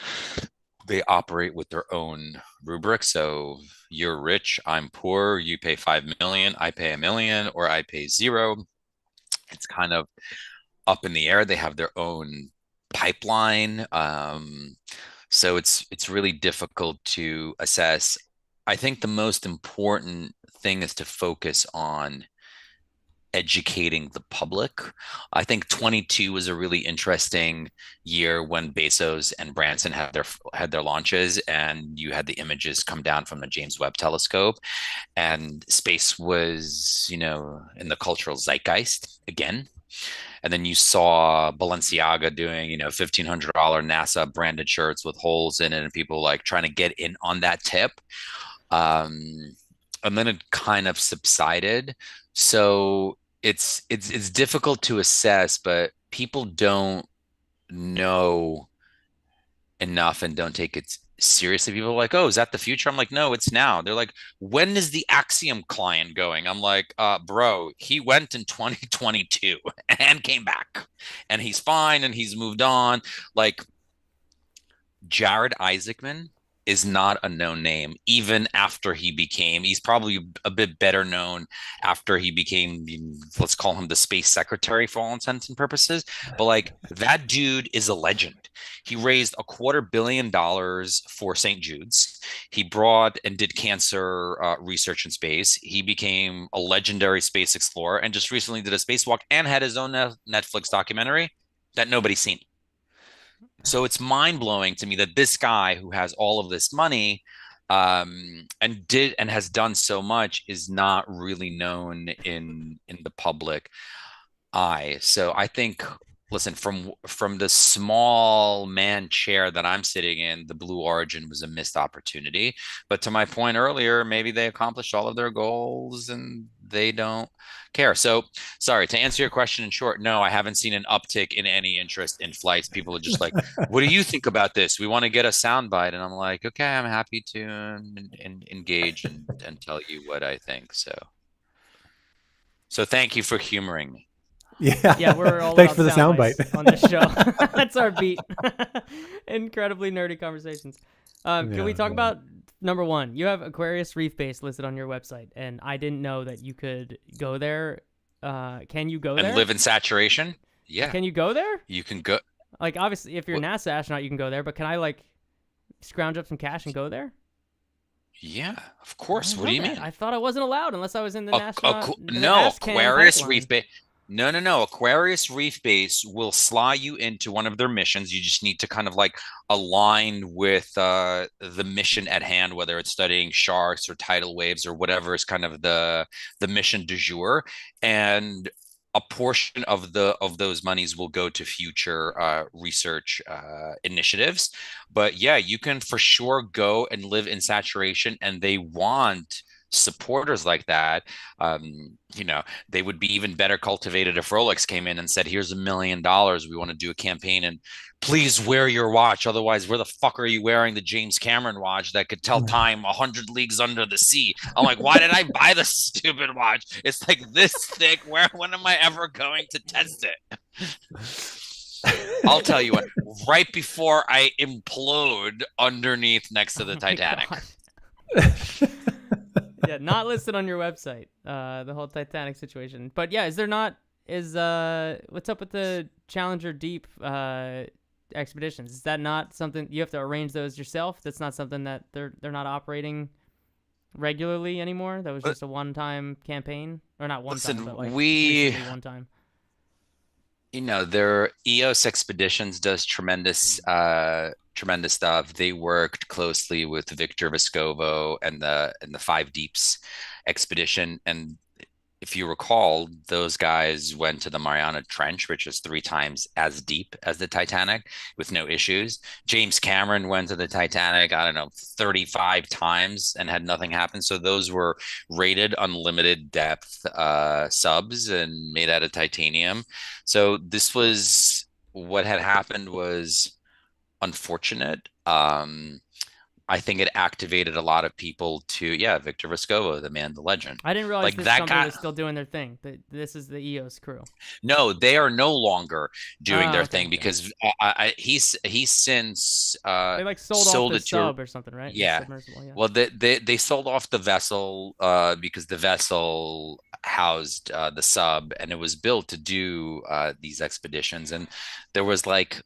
[SPEAKER 3] They operate with their own rubric. So you're rich, I'm poor, you pay 5 million, I pay $1 million, or I pay 0. It's kind of up in the air. They have their own pipeline. So it's really difficult to assess. I think the most important thing is to focus on educating the public. I think 22 was a really interesting year when Bezos and Branson had their launches, and you had the images come down from the James Webb Telescope, and space was, in the cultural zeitgeist again. And then you saw Balenciaga doing, $1,500 NASA branded shirts with holes in it, and people like trying to get in on that tip. And then it kind of subsided. So it's difficult to assess, but people don't know enough and don't take it seriously. People are like, oh, is that the future? I'm like, no, it's now. They're like, when is the Axiom client going? I'm like, bro, he went in 2022 and came back and he's fine and he's moved on. Like, Jared Isaacman is not a known name, even after he's probably a bit better known after he became, let's call him the space secretary for all intents and purposes. But like, that dude is a legend. He raised $250 million for St. Jude's. He brought and did cancer research in space. He became a legendary space explorer and just recently did a spacewalk and had his own Netflix documentary that nobody's seen. So it's mind-blowing to me that this guy who has all of this money and has done so much is not really known in the public eye. So I think, listen, from the small man chair that I'm sitting in, the Blue Origin was a missed opportunity. But to my point earlier, maybe they accomplished all of their goals and they don't care. So sorry, to answer your question in short, no, I haven't seen an uptick in any interest in flights. People are just like, what do you think about this? We want to get a soundbite. And I'm like, okay, I'm happy to engage and tell you what I think. So thank you for humoring me.
[SPEAKER 2] Yeah,
[SPEAKER 1] we're all
[SPEAKER 2] thanks
[SPEAKER 1] about
[SPEAKER 2] for the soundbite
[SPEAKER 1] on this show. That's our beat. Incredibly nerdy conversations. Can we talk about number one? You have Aquarius Reef Base listed on your website, and I didn't know that you could go there. Can you go there
[SPEAKER 3] and live in saturation? Yeah.
[SPEAKER 1] Can you go there?
[SPEAKER 3] You can go.
[SPEAKER 1] Like, obviously, if you're a NASA astronaut, you can go there. But can I like scrounge up some cash and go there?
[SPEAKER 3] Yeah, of course. What do you mean?
[SPEAKER 1] I thought I wasn't allowed unless I was in the NASA.
[SPEAKER 3] No, Aquarius Reef Base. No. Aquarius Reef Base will fly you into one of their missions. You just need to kind of like align with the mission at hand, whether it's studying sharks or tidal waves or whatever is kind of the mission du jour. And a portion of those monies will go to future research initiatives. But yeah, you can for sure go and live in saturation, and they want supporters like that. You know, they would be even better cultivated if Rolex came in and said, here's $1 million. We want to do a campaign, and please wear your watch. Otherwise, where the fuck are you wearing the James Cameron watch that could tell time 100 leagues under the sea? I'm like, why did I buy this stupid watch? It's like this thick. When am I ever going to test it? I'll tell you what, right before I implode underneath next to the Titanic.
[SPEAKER 1] Yeah, not listed on your website, the whole Titanic situation. But yeah, what's up with the Challenger Deep expeditions? Is that not something you have to arrange those yourself? That's not something that they're not operating regularly anymore? That was just a one-time campaign? Or not one-time, but like recently one time.
[SPEAKER 3] You know, their EOS Expeditions does tremendous stuff. They worked closely with Victor Vescovo and the Five Deeps expedition. And if you recall, those guys went to the Mariana Trench, which is 3 times as deep as the Titanic with no issues. James Cameron went to the Titanic, I don't know, 35 times and had nothing happen. So those were rated unlimited depth subs and made out of titanium. So this was what had happened was unfortunate. I think it activated a lot of people to, Victor Vescovo, the man, the legend.
[SPEAKER 1] I didn't realize
[SPEAKER 3] like
[SPEAKER 1] this
[SPEAKER 3] that
[SPEAKER 1] company
[SPEAKER 3] guy
[SPEAKER 1] was still doing their thing. This is the EOS crew.
[SPEAKER 3] No, they are no longer doing their thing because he's since
[SPEAKER 1] they like sold off the sub or something, right?
[SPEAKER 3] Yeah. Well, they sold off the vessel because the vessel housed the sub, and it was built to do these expeditions. And there was like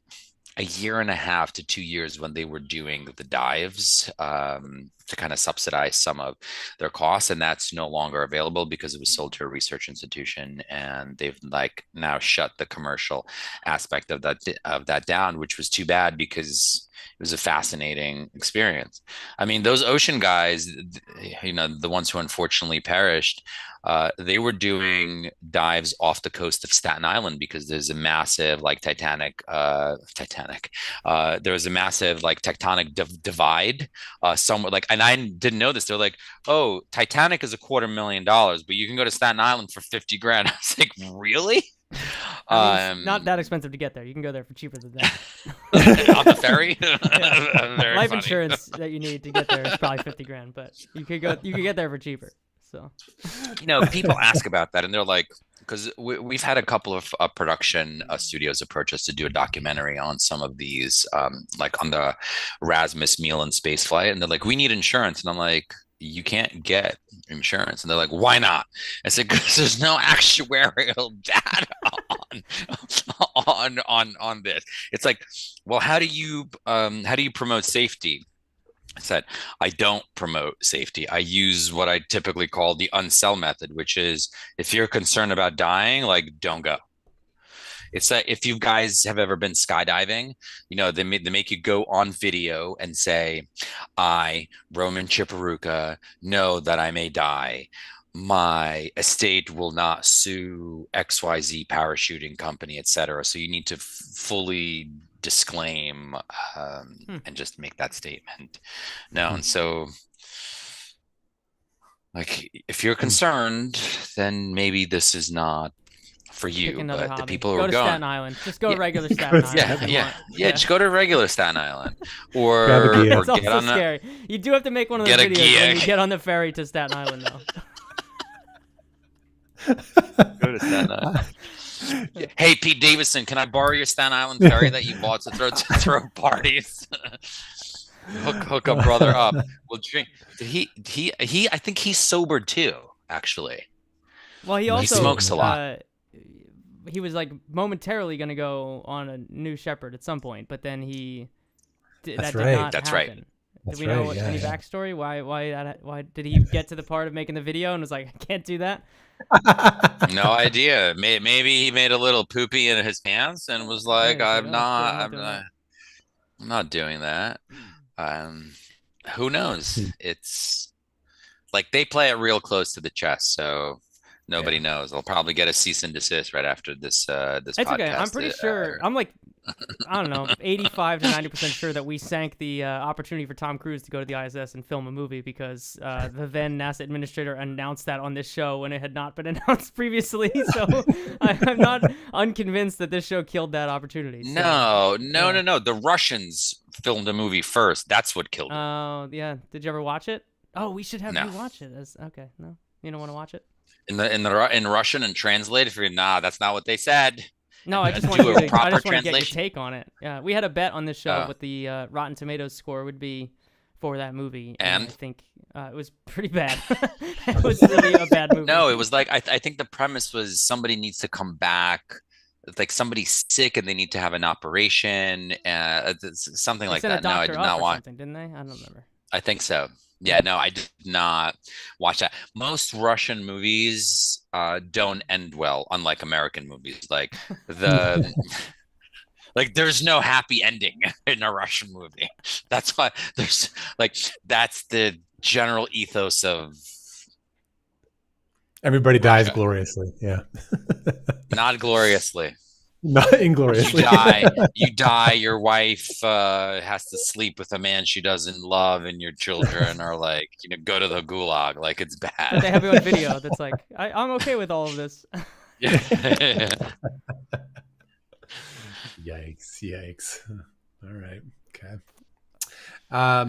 [SPEAKER 3] a year and a half to 2 years when they were doing the dives to kind of subsidize some of their costs, and that's no longer available because it was sold to a research institution, and they've like now shut the commercial aspect of that down, which was too bad because it was a fascinating experience. I mean, those ocean guys, you know, the ones who unfortunately perished, they were doing dives off the coast of Staten Island because there's a massive like there was a massive like tectonic divide somewhere, like, and I didn't know this. They're like, oh, Titanic is $250,000, but you can go to Staten Island for 50 grand. I was like, really?
[SPEAKER 1] I mean, it's not that expensive to get there. You can go there for cheaper than that.
[SPEAKER 3] On the ferry.
[SPEAKER 1] Life insurance that you need to get there is probably 50 grand, but you could get there for cheaper. So,
[SPEAKER 3] you know, people ask about that, and they're like, because we've had a couple of production studios approach us to do a documentary on some of these, like on the Rasmus Milan space flight, and they're like, we need insurance, and I'm like, you can't get insurance, and they're like, why not? I said, because there's no actuarial data on this. It's like, well, how do you promote safety? I said, I don't promote safety. I use what I typically call the unsell method, which is if you're concerned about dying, like, don't go. It's that if you guys have ever been skydiving, you know, they make you go on video and say, I, Roman Chiporukha, know that I may die. My estate will not sue XYZ parachuting company, etc. So you need to fully disclaim and just make that statement known. So like, if you're concerned, then maybe this is not for you. But
[SPEAKER 1] hobby.
[SPEAKER 3] The people who
[SPEAKER 1] go
[SPEAKER 3] are
[SPEAKER 1] to
[SPEAKER 3] going,
[SPEAKER 1] Staten Island. Just go to regular Staten Island.
[SPEAKER 3] Just go to regular Staten Island, or
[SPEAKER 1] it's
[SPEAKER 3] get
[SPEAKER 1] also
[SPEAKER 3] on
[SPEAKER 1] scary. You do have to make one of those videos when you get on the ferry to Staten Island, though.
[SPEAKER 3] Go to Staten Island. Hey, Pete Davidson, can I borrow your Staten Island ferry that you bought to throw parties? hook a brother up. We'll drink. I think he's sober too, actually.
[SPEAKER 1] Well, he also
[SPEAKER 3] smokes a lot.
[SPEAKER 1] He was like momentarily going to go on a New Shepard at some point, but then
[SPEAKER 2] That's
[SPEAKER 1] did
[SPEAKER 2] right.
[SPEAKER 1] not
[SPEAKER 3] That's
[SPEAKER 1] happen.
[SPEAKER 3] right.
[SPEAKER 1] Do we know any backstory? Why did he get to the part of making the video and was like, I can't do that?
[SPEAKER 3] No idea. Maybe he made a little poopy in his pants and was like,
[SPEAKER 1] Yeah, he's like, oh shit, I'm not
[SPEAKER 3] I'm
[SPEAKER 1] doing
[SPEAKER 3] not,
[SPEAKER 1] that.
[SPEAKER 3] I'm not doing that. Um, who knows? It's like they play it real close to the chest, so nobody
[SPEAKER 2] Yeah.
[SPEAKER 3] knows. They'll probably get a cease and desist right after this
[SPEAKER 1] It's okay. I'm
[SPEAKER 3] podcast.
[SPEAKER 1] pretty sure. I'm like, I don't know, 85 to 90% sure that we sank the opportunity for Tom Cruise to go to the ISS and film a movie because the then NASA administrator announced that on this show when it had not been announced previously. So I'm not unconvinced that this show killed that opportunity. So, yeah.
[SPEAKER 3] No. The Russians filmed a movie first. That's what killed it.
[SPEAKER 1] Oh, yeah. Did you ever watch it? Oh, we should have
[SPEAKER 3] No,
[SPEAKER 1] you watch it. Okay, no, you don't want to watch it.
[SPEAKER 3] in Russian and translated for you. Nah, that's not what they said.
[SPEAKER 1] No,
[SPEAKER 3] And
[SPEAKER 1] I just want
[SPEAKER 3] do
[SPEAKER 1] you
[SPEAKER 3] a
[SPEAKER 1] to. I
[SPEAKER 3] proper
[SPEAKER 1] just want to get your
[SPEAKER 3] translation.
[SPEAKER 1] take on it. Yeah, we had a bet on this show
[SPEAKER 3] Oh,
[SPEAKER 1] what the Rotten Tomatoes score would be for that movie, and I
[SPEAKER 3] and
[SPEAKER 1] think it was pretty bad. It was really a bad movie.
[SPEAKER 3] no, it was like I think the premise was somebody needs to come back. It's like somebody's sick and they need to have an operation, something
[SPEAKER 1] They
[SPEAKER 3] like
[SPEAKER 1] sent a
[SPEAKER 3] that. No, I
[SPEAKER 1] doctor
[SPEAKER 3] did
[SPEAKER 1] up
[SPEAKER 3] not
[SPEAKER 1] or
[SPEAKER 3] want.
[SPEAKER 1] something, didn't they? I don't remember.
[SPEAKER 3] I think so. Yeah,
[SPEAKER 1] Yeah.
[SPEAKER 3] no, I did not watch that. Most Russian movies don't end well, unlike American movies. Like there's no happy ending in a Russian movie. That's why there's like that's the general ethos of
[SPEAKER 2] Everybody dies
[SPEAKER 3] Russia.
[SPEAKER 2] gloriously. Yeah.
[SPEAKER 3] Not gloriously.
[SPEAKER 2] Not
[SPEAKER 3] You
[SPEAKER 2] ingloriously.
[SPEAKER 3] die, you die, your wife has to sleep with a man she doesn't love, and your children are like, go to the gulag. Like it's
[SPEAKER 1] But
[SPEAKER 3] bad.
[SPEAKER 1] they have you on video. That's like I'm okay with all of this.
[SPEAKER 3] Yeah.
[SPEAKER 2] Yikes. Yikes. All right. Okay.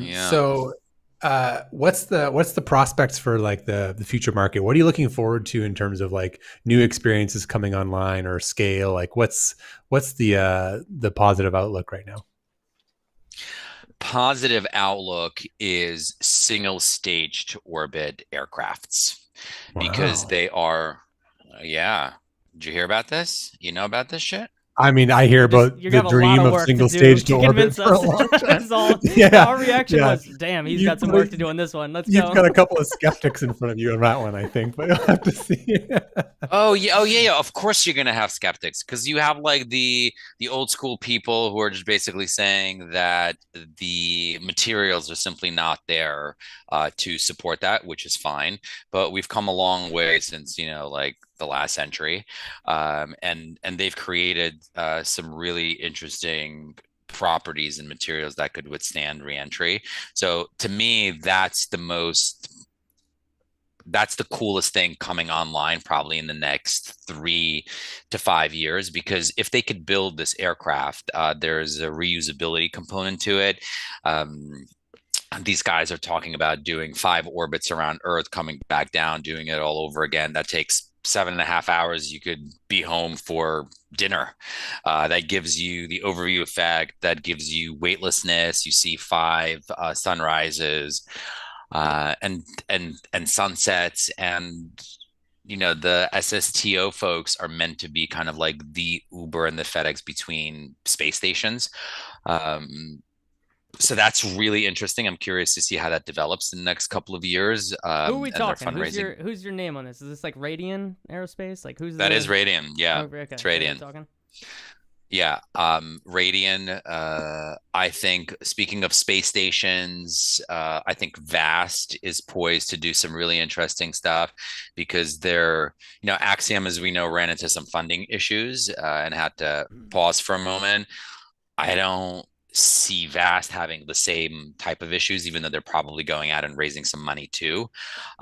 [SPEAKER 3] Yeah.
[SPEAKER 2] So what's the prospects for like the future market? What are you looking forward to in terms of like new experiences coming online or scale? Like what's the positive outlook right now?
[SPEAKER 3] Positive outlook is single stage to orbit aircrafts because
[SPEAKER 2] Wow.
[SPEAKER 3] they are, yeah. Did you hear about this? You know about this shit?
[SPEAKER 2] I mean, I hear about
[SPEAKER 1] You're
[SPEAKER 2] the
[SPEAKER 1] gonna have a lot
[SPEAKER 2] dream
[SPEAKER 1] of
[SPEAKER 2] of
[SPEAKER 1] work to
[SPEAKER 2] single
[SPEAKER 1] do
[SPEAKER 2] stage to
[SPEAKER 1] to
[SPEAKER 2] orbit
[SPEAKER 1] convince
[SPEAKER 2] for a
[SPEAKER 1] us.
[SPEAKER 2] long time.
[SPEAKER 1] That's all.
[SPEAKER 2] Yeah.
[SPEAKER 1] Our reaction
[SPEAKER 2] Yeah.
[SPEAKER 1] was, "Damn, he's
[SPEAKER 2] You've
[SPEAKER 1] got some
[SPEAKER 2] got,
[SPEAKER 1] work to do on this one. Let's
[SPEAKER 2] you've
[SPEAKER 1] go."
[SPEAKER 2] got a couple of skeptics in front of you on that one, I think, but you'll have to see.
[SPEAKER 3] Oh yeah. Of course you're gonna have skeptics because you have like the old school people who are just basically saying that the materials are simply not there to support that, which is fine. But we've come a long way since like the last century, and they've created some really interesting properties and materials that could withstand reentry. So to me, that's the coolest thing coming online probably in the next 3 to 5 years, because if they could build this aircraft, there's a reusability component to it. um, these guys are talking about doing 5 orbits around Earth, coming back down, doing it all over again. That takes 7.5 hours. You could be home for dinner. That gives you the overview effect, that gives you weightlessness. You see 5 sunrises, and sunsets, and the SSTO folks are meant to be kind of like the Uber and the FedEx between space stations. Um, so that's really interesting. I'm curious to see how that develops in the next couple of years.
[SPEAKER 1] Who are we
[SPEAKER 3] And their
[SPEAKER 1] talking? Who's
[SPEAKER 3] fundraising.
[SPEAKER 1] your name on this? Is this like Radian Aerospace? Like who's
[SPEAKER 3] That is
[SPEAKER 1] the?
[SPEAKER 3] Radian.
[SPEAKER 1] Oh,
[SPEAKER 3] Yeah,
[SPEAKER 1] okay.
[SPEAKER 3] it's
[SPEAKER 1] Is that who we're
[SPEAKER 3] Radian.
[SPEAKER 1] talking?
[SPEAKER 3] Yeah, Radian. I think speaking of space stations, I think Vast is poised to do some really interesting stuff because Axiom, as we know, ran into some funding issues and had to pause for a moment. I don't see Vast having the same type of issues, even though they're probably going out and raising some money too.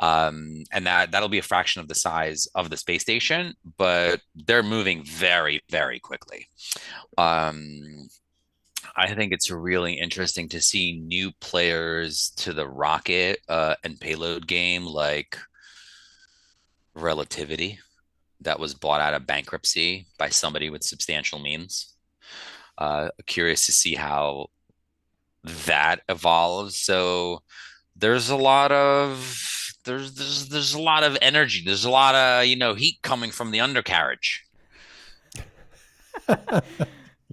[SPEAKER 3] And that'll be a fraction of the size of the space station, but they're moving very, very quickly. Um, I think it's really interesting to see new players to the rocket and payload game, like Relativity, that was bought out of bankruptcy by somebody with substantial means. Curious to see how that evolves. So there's a lot of there's a lot of energy. There's a lot of heat coming from the undercarriage.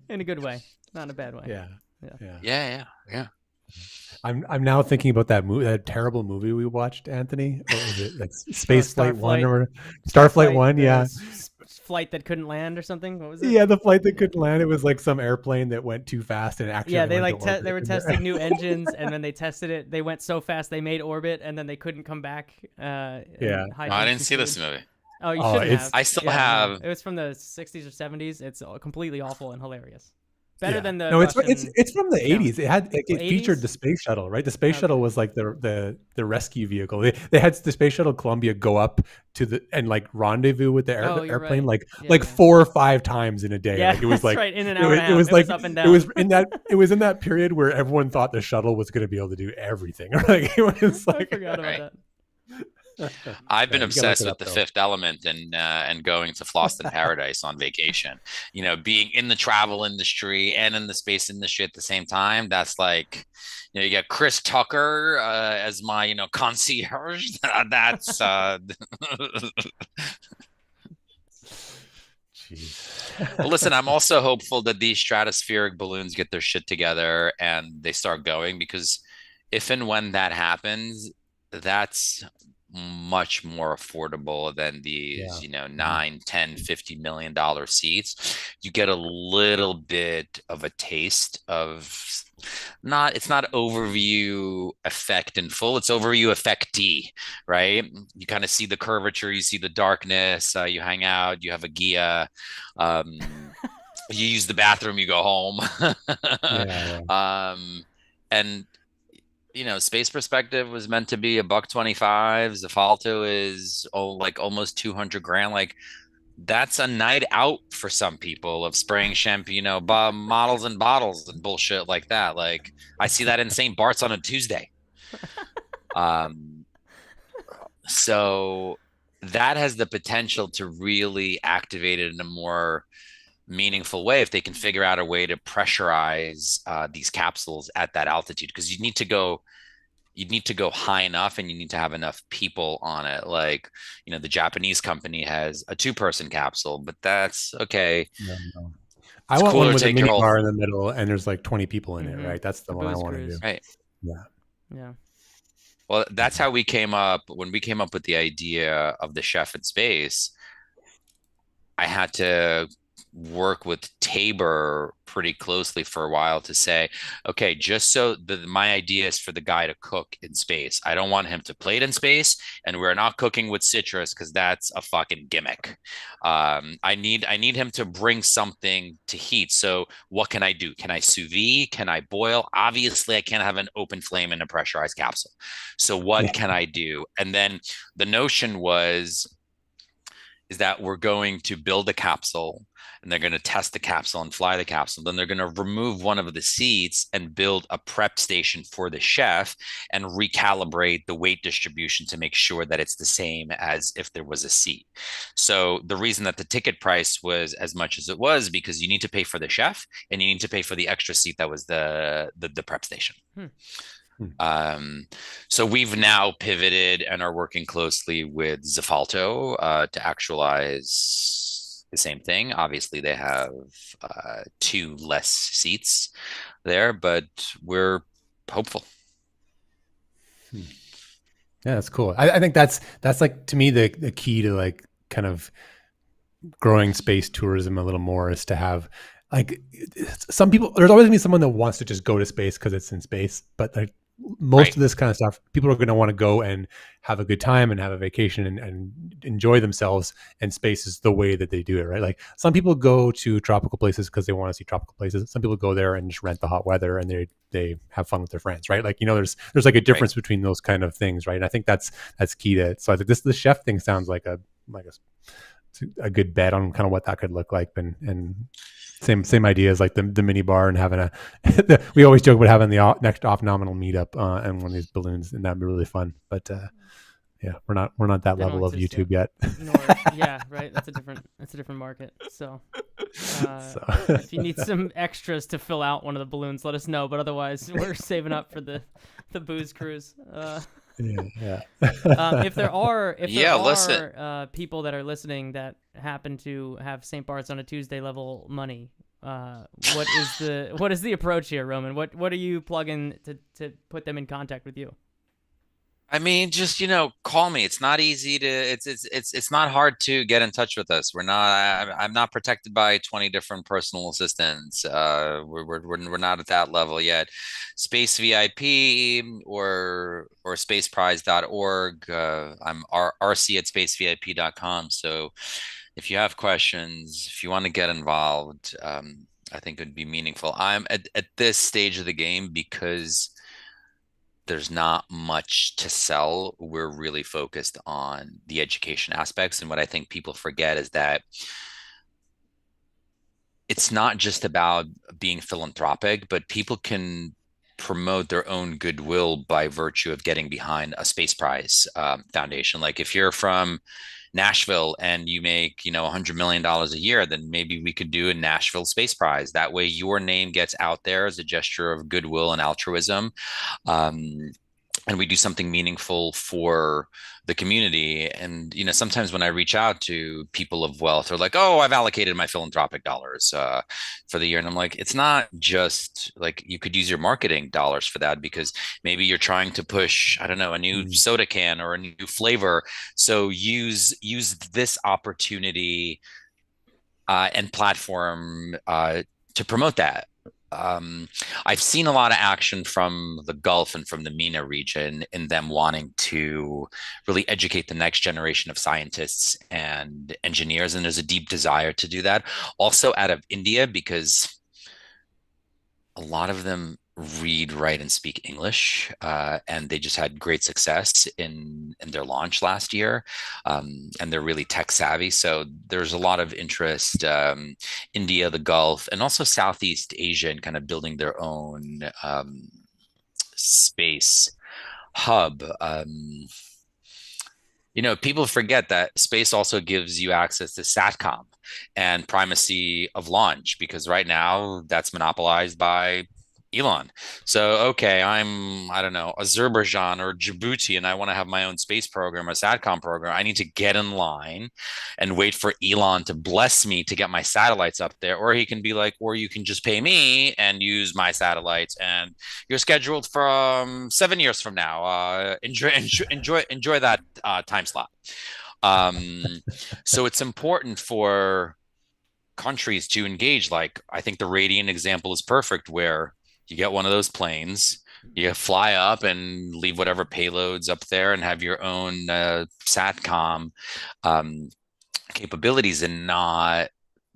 [SPEAKER 1] In a good way, not in a bad way.
[SPEAKER 2] Yeah.
[SPEAKER 1] Yeah.
[SPEAKER 2] Yeah.
[SPEAKER 3] Yeah, yeah, yeah.
[SPEAKER 2] I'm now thinking about that movie, that terrible movie we watched, Anthony. What was it? Like
[SPEAKER 1] Oh,
[SPEAKER 2] Space Flight One
[SPEAKER 1] Starflight.
[SPEAKER 2] or Starflight One?
[SPEAKER 1] The
[SPEAKER 2] Yeah.
[SPEAKER 1] flight that couldn't land or something. What was it?
[SPEAKER 2] Yeah, the flight that couldn't land. It was like some airplane that went too fast and
[SPEAKER 1] Yeah,
[SPEAKER 2] accidentally
[SPEAKER 1] they
[SPEAKER 2] went to
[SPEAKER 1] like
[SPEAKER 2] orbit.
[SPEAKER 1] they were testing new engines, and when they tested it, they went so fast they made orbit, and then they couldn't come back.
[SPEAKER 2] Yeah.
[SPEAKER 3] No, I didn't see this movie.
[SPEAKER 1] Oh, you
[SPEAKER 2] Oh,
[SPEAKER 1] shouldn't
[SPEAKER 2] it's-
[SPEAKER 1] have.
[SPEAKER 3] I still
[SPEAKER 1] Yeah, no.
[SPEAKER 3] have.
[SPEAKER 1] It was from the 60s or 70s. It's completely awful and hilarious. Better than the
[SPEAKER 2] No, it's
[SPEAKER 1] Russian
[SPEAKER 2] it's from the
[SPEAKER 1] challenge.
[SPEAKER 2] 80s. It had it
[SPEAKER 1] 80s?
[SPEAKER 2] featured the space shuttle, right? The space
[SPEAKER 1] Okay.
[SPEAKER 2] shuttle was like the rescue vehicle. They had the space shuttle Columbia go up to the and like rendezvous with the
[SPEAKER 1] Oh, you're
[SPEAKER 2] airplane
[SPEAKER 1] right.
[SPEAKER 2] like
[SPEAKER 1] Yeah.
[SPEAKER 2] 4 or 5 times in a day.
[SPEAKER 1] Yeah,
[SPEAKER 2] Like it was
[SPEAKER 1] that's
[SPEAKER 2] like
[SPEAKER 1] right. In an
[SPEAKER 2] it
[SPEAKER 1] hour
[SPEAKER 2] was,
[SPEAKER 1] and a
[SPEAKER 2] it
[SPEAKER 1] half.
[SPEAKER 2] was
[SPEAKER 1] It
[SPEAKER 2] like
[SPEAKER 1] was up and down.
[SPEAKER 2] it was in that period where everyone thought the shuttle was going to be able to do everything. Like it was
[SPEAKER 1] I
[SPEAKER 2] like
[SPEAKER 1] forgot about
[SPEAKER 3] Right.
[SPEAKER 1] that.
[SPEAKER 3] I've been
[SPEAKER 2] Yeah, you gotta look
[SPEAKER 3] obsessed
[SPEAKER 2] it
[SPEAKER 3] with
[SPEAKER 2] up,
[SPEAKER 3] the
[SPEAKER 2] though.
[SPEAKER 3] Fifth Element and going to Floston Paradise on vacation. You know, being in the travel industry and in the space industry at the same time. That's like, you know, you get Chris Tucker as my, you know, concierge. That's
[SPEAKER 2] Jeez.
[SPEAKER 3] Well, listen, I'm also hopeful that these stratospheric balloons get their shit together and they start going, because if and when that happens, that's much more affordable than these,
[SPEAKER 2] Yeah.
[SPEAKER 3] you know, 9, 10, $50 million seats. You get a little bit of a taste of it's not overview effect in full, it's overview effecty, right? You kind of see the curvature, you see the darkness, you hang out, you have a Gia, um, you use the bathroom, you go home.
[SPEAKER 2] Yeah.
[SPEAKER 3] And you know, Space Perspective was meant to be $125. Zafalto is like almost 200 grand. Like that's a night out for some people of spraying shampoo, you know, models and bottles and bullshit like that. Like I see that in St. Bart's on a Tuesday. So that has the potential to really activate it in a more meaningful way if they can figure out a way to pressurize these capsules at that altitude, because you need to go high enough and you need to have enough people on it. Like, you know, the Japanese company has a 2-person capsule, but that's okay.
[SPEAKER 2] No.
[SPEAKER 3] It's
[SPEAKER 2] I want
[SPEAKER 3] cooler
[SPEAKER 2] one
[SPEAKER 3] to
[SPEAKER 2] with a
[SPEAKER 3] take
[SPEAKER 2] mini
[SPEAKER 3] your whole
[SPEAKER 2] bar in the middle and there's like 20 people in it,
[SPEAKER 1] Mhm.
[SPEAKER 2] right? That's the
[SPEAKER 1] The
[SPEAKER 2] one I
[SPEAKER 1] booze
[SPEAKER 2] want to
[SPEAKER 1] cruise.
[SPEAKER 2] do.
[SPEAKER 3] right.
[SPEAKER 2] Yeah.
[SPEAKER 1] Yeah.
[SPEAKER 3] Well, that's how we came up when we came up with the idea of the chef in space. I had to work with Tabor pretty closely for a while to say, okay, just so my idea is for the guy to cook in space. I don't want him to plate in space, and we're not cooking with citrus because that's a fucking gimmick. I need him to bring something to heat. So what can I do? Can I sous vide? Can I boil? Obviously, I can't have an open flame in a pressurized capsule. So what can I do? And then the notion is that we're going to build a capsule and they're going to test the capsule and fly the capsule. Then they're going to remove one of the seats and build a prep station for the chef and recalibrate the weight distribution to make sure that it's the same as if there was a seat. So the reason that the ticket price was as much as it was, because you need to pay for the chef and you need to pay for the extra seat that was the prep station. So we've now pivoted and are working closely with Zafalto to actualize the same thing. Obviously, they have 2 less seats there, but we're hopeful.
[SPEAKER 2] Yeah, that's cool. I think that's like, to me, the key to like kind of growing space tourism a little more is to have like some people. There's always gonna be someone that wants to just go to space because it's in space, but like most of this kind of stuff, people are going to want to go and have a good time and have a vacation and enjoy themselves. And space is the way that they do it, right? Like some people go to tropical places because they want to see tropical places. Some people go there and just rent the hot weather and they have fun with their friends, right? Like, you know, there's like a difference between those kind of things, right? And I think that's key to it. So I think the chef thing sounds like a good bet on kind of what that could look like, and same ideas like the mini bar and having we always joke about having the next Off-Nominal meetup and one of these balloons, and that'd be really fun. But yeah, we're not that level of YouTube yet.
[SPEAKER 1] Yeah, right. That's a different market. So if you need some extras to fill out one of the balloons, let us know. But otherwise, we're saving up for the booze cruise.
[SPEAKER 2] Yeah.
[SPEAKER 1] If there are
[SPEAKER 3] listen.
[SPEAKER 1] people that are listening that happen to have St. Bart's on a Tuesday level money, What is the approach here, Roman? What are you plugging to put them in contact with you?
[SPEAKER 3] I mean, just call me. It's not easy to. It's not hard to get in touch with us. We're not. I'm not protected by 20 different personal assistants. We're not at that level yet. Space VIP or spaceprize.org. I'm rc at spacevip.com. So if you have questions, if you want to get involved, I think it would be meaningful. I'm at this stage of the game because there's not much to sell. We're really focused on the education aspects. And what I think people forget is that it's not just about being philanthropic, but people can promote their own goodwill by virtue of getting behind a Space Prize foundation. Like if you're from Nashville and you make, $100 million a year, then maybe we could do a Nashville Space Prize. That way your name gets out there as a gesture of goodwill and altruism. And we do something meaningful for the community. And, sometimes when I reach out to people of wealth, they're like, oh, I've allocated my philanthropic dollars for the year. And I'm like, it's not just like you could use your marketing dollars for that, because maybe you're trying to push, I don't know, a new soda can or a new flavor. So use this opportunity and platform to promote that. I've seen a lot of action from the Gulf and from the MENA region in them wanting to really educate the next generation of scientists and engineers. And there's a deep desire to do that. Also out of India, because a lot of them read, write, and speak English, and they just had great success in their launch last year, and they're really tech savvy. So there's a lot of interest, India, the Gulf, and also Southeast Asia, in kind of building their own space hub. People forget that space also gives you access to SATCOM and primacy of launch, because right now that's monopolized by Elon. So, okay, I don't know, Azerbaijan or Djibouti, and I want to have my own space program, a SATCOM program. I need to get in line and wait for Elon to bless me to get my satellites up there. Or he can be like, or you can just pay me and use my satellites, and you're scheduled from 7 years from now. Enjoy that time slot. So it's important for countries to engage. Like, I think the Radiant example is perfect, where you get one of those planes, you fly up and leave whatever payloads up there and have your own SATCOM capabilities, and not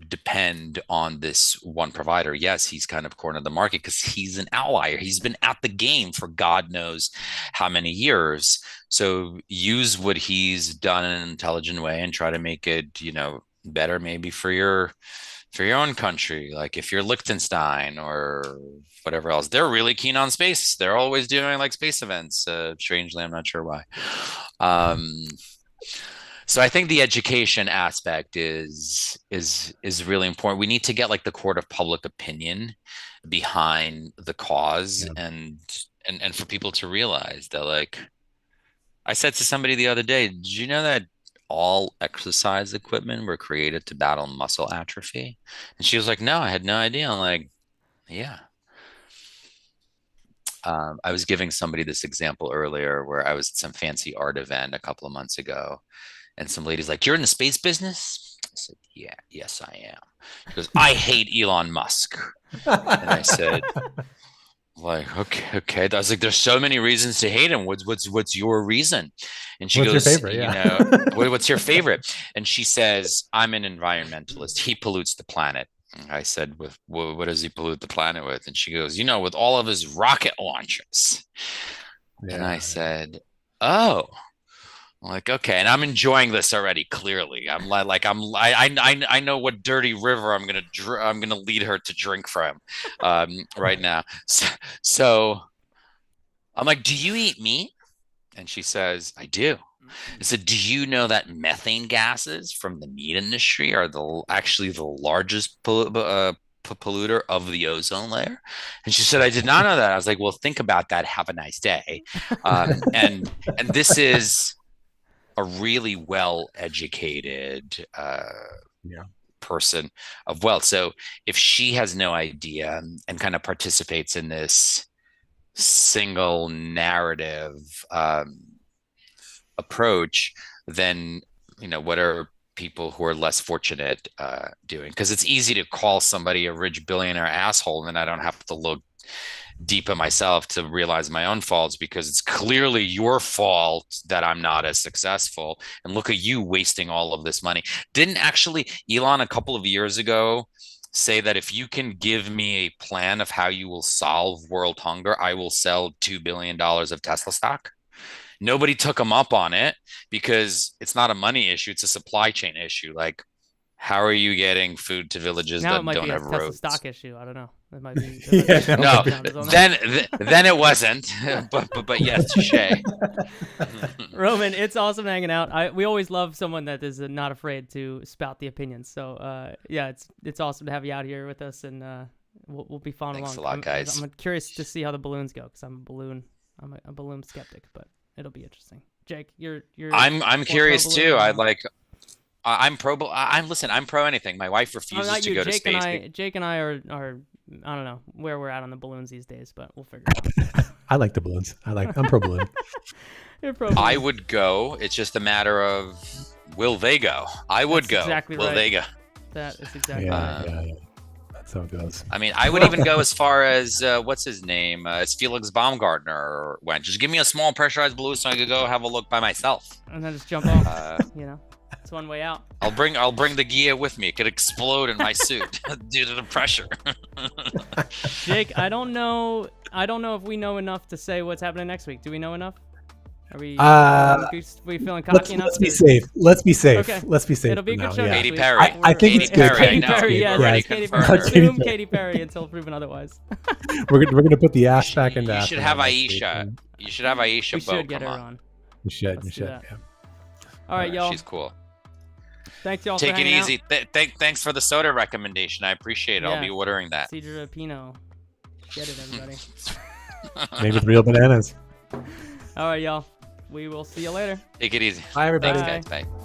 [SPEAKER 3] depend on this one provider. Yes, he's kind of cornered the market because he's an outlier. He's been at the game for God knows how many years. So use what he's done in an intelligent way and try to make it, better maybe for your own country. Like if you're Liechtenstein or whatever else, they're really keen on space. They're always doing like space events. Strangely, I'm not sure why. So I think the education aspect is really important. We need to get like the court of public opinion behind the cause, and for people to realize that, like I said to somebody the other day, did you know that all exercise equipment were created to battle muscle atrophy? And she was like, no, I had no idea. I'm like, yeah. I was giving somebody this example earlier where I was at some fancy art event a couple of months ago, and some lady's like, you're in the space business? I said, yeah, yes, I am. She goes, I hate Elon Musk. And I said, like, okay. I was like, there's so many reasons to hate him. What's your reason? And she
[SPEAKER 2] What's
[SPEAKER 3] goes,
[SPEAKER 2] your favorite? Yeah.
[SPEAKER 3] What's your favorite? And she says, I'm an environmentalist. He pollutes the planet. I said, with what does he pollute the planet with? And she goes, with all of his rocket launches. Yeah. And I said, oh. I'm like, okay, and I'm enjoying this already. Clearly, I'm like, I know what dirty river I'm gonna lead her to drink from, right now. So I'm like, do you eat meat? And she says, I do. I said, do you know that methane gases from the meat industry are actually the largest polluter of the ozone layer? And she said, I did not know that. I was like, well, think about that. Have a nice day. And this is a really well-educated person of wealth. So if she has no idea and kind of participates in this single narrative approach, then what are people who are less fortunate doing? Because it's easy to call somebody a rich billionaire asshole, and then I don't have to look deep at myself to realize my own faults, because it's clearly your fault that I'm not as successful. And look at you wasting all of this money. Didn't actually Elon a couple of years ago say that if you can give me a plan of how you will solve world hunger, I will sell $2 billion of Tesla stock? Nobody took him up on it because it's not a money issue. It's a supply chain issue. Like, how are you getting food to villages
[SPEAKER 1] Now
[SPEAKER 3] that
[SPEAKER 1] it might
[SPEAKER 3] don't
[SPEAKER 1] be a
[SPEAKER 3] have
[SPEAKER 1] Tesla
[SPEAKER 3] roads?
[SPEAKER 1] stock issue. I don't know. It might be.
[SPEAKER 2] Yeah,
[SPEAKER 3] No, then it wasn't. but yes, touche.
[SPEAKER 1] Roman, it's awesome hanging out. We always love someone that is not afraid to spout the opinions. So yeah, it's awesome to have you out here with us, and we'll be following
[SPEAKER 3] Thanks
[SPEAKER 1] along.
[SPEAKER 3] a lot, guys.
[SPEAKER 1] I'm curious to see how the balloons go, because I'm a balloon skeptic, but it'll be interesting. Jake, you're
[SPEAKER 3] I'm curious too.
[SPEAKER 1] Balloon?
[SPEAKER 3] I'm pro. I'm pro anything. My wife refuses
[SPEAKER 1] not
[SPEAKER 3] to
[SPEAKER 1] you.
[SPEAKER 3] go to
[SPEAKER 1] Jake
[SPEAKER 3] space.
[SPEAKER 1] Jake and I are I don't know where we're at on the balloons these days, but we'll figure it out.
[SPEAKER 2] I like the balloons. I'm pro balloon.
[SPEAKER 1] You're pro balloon.
[SPEAKER 3] I would go. It's just a matter of will they go? I would go.
[SPEAKER 1] Exactly
[SPEAKER 3] will
[SPEAKER 1] right.
[SPEAKER 3] they go?
[SPEAKER 1] That is exactly
[SPEAKER 2] Yeah. That's how it goes.
[SPEAKER 3] I mean, I would even go as far as what's his name? It's Felix Baumgartner went. Just give me a small pressurized balloon so I could go have a look by myself.
[SPEAKER 1] And then just jump off. It's one way out.
[SPEAKER 3] I'll bring the Gia with me. It could explode in my suit due to the pressure.
[SPEAKER 1] Jake, I don't know if we know enough to say what's happening next week. Do we know enough? Are we feeling cocky enough?
[SPEAKER 2] Let's be safe. Let's be safe.
[SPEAKER 1] Okay.
[SPEAKER 2] Let's be safe.
[SPEAKER 1] It'll be a good show.
[SPEAKER 2] Yeah.
[SPEAKER 3] Katy Perry.
[SPEAKER 2] I think it's good.
[SPEAKER 1] Katy
[SPEAKER 3] No,
[SPEAKER 1] Perry,
[SPEAKER 3] we've
[SPEAKER 1] yes,
[SPEAKER 3] already
[SPEAKER 1] Katy
[SPEAKER 3] confirmed
[SPEAKER 1] Perry.
[SPEAKER 3] her.
[SPEAKER 1] Assume Katy Perry until proven otherwise.
[SPEAKER 2] We're gonna put the ass back into.
[SPEAKER 3] You should have Aisha. You should have Aisha.
[SPEAKER 1] We
[SPEAKER 3] Bo
[SPEAKER 1] should get her
[SPEAKER 3] come
[SPEAKER 1] on.
[SPEAKER 2] We should.
[SPEAKER 1] Let's
[SPEAKER 2] We
[SPEAKER 1] do
[SPEAKER 2] should.
[SPEAKER 1] that.
[SPEAKER 2] Yeah.
[SPEAKER 1] All right, y'all.
[SPEAKER 3] She's cool.
[SPEAKER 1] Thanks, y'all. for
[SPEAKER 3] Take it
[SPEAKER 1] hanging
[SPEAKER 3] easy. Thanks for the soda recommendation. I appreciate it.
[SPEAKER 1] Yeah.
[SPEAKER 3] I'll be ordering that.
[SPEAKER 1] Cedra Pinot. Get it, everybody.
[SPEAKER 2] Made with real bananas.
[SPEAKER 1] All right, y'all. We will see you later.
[SPEAKER 3] Take it easy.
[SPEAKER 2] Bye, everybody.
[SPEAKER 3] Thanks, guys. Bye.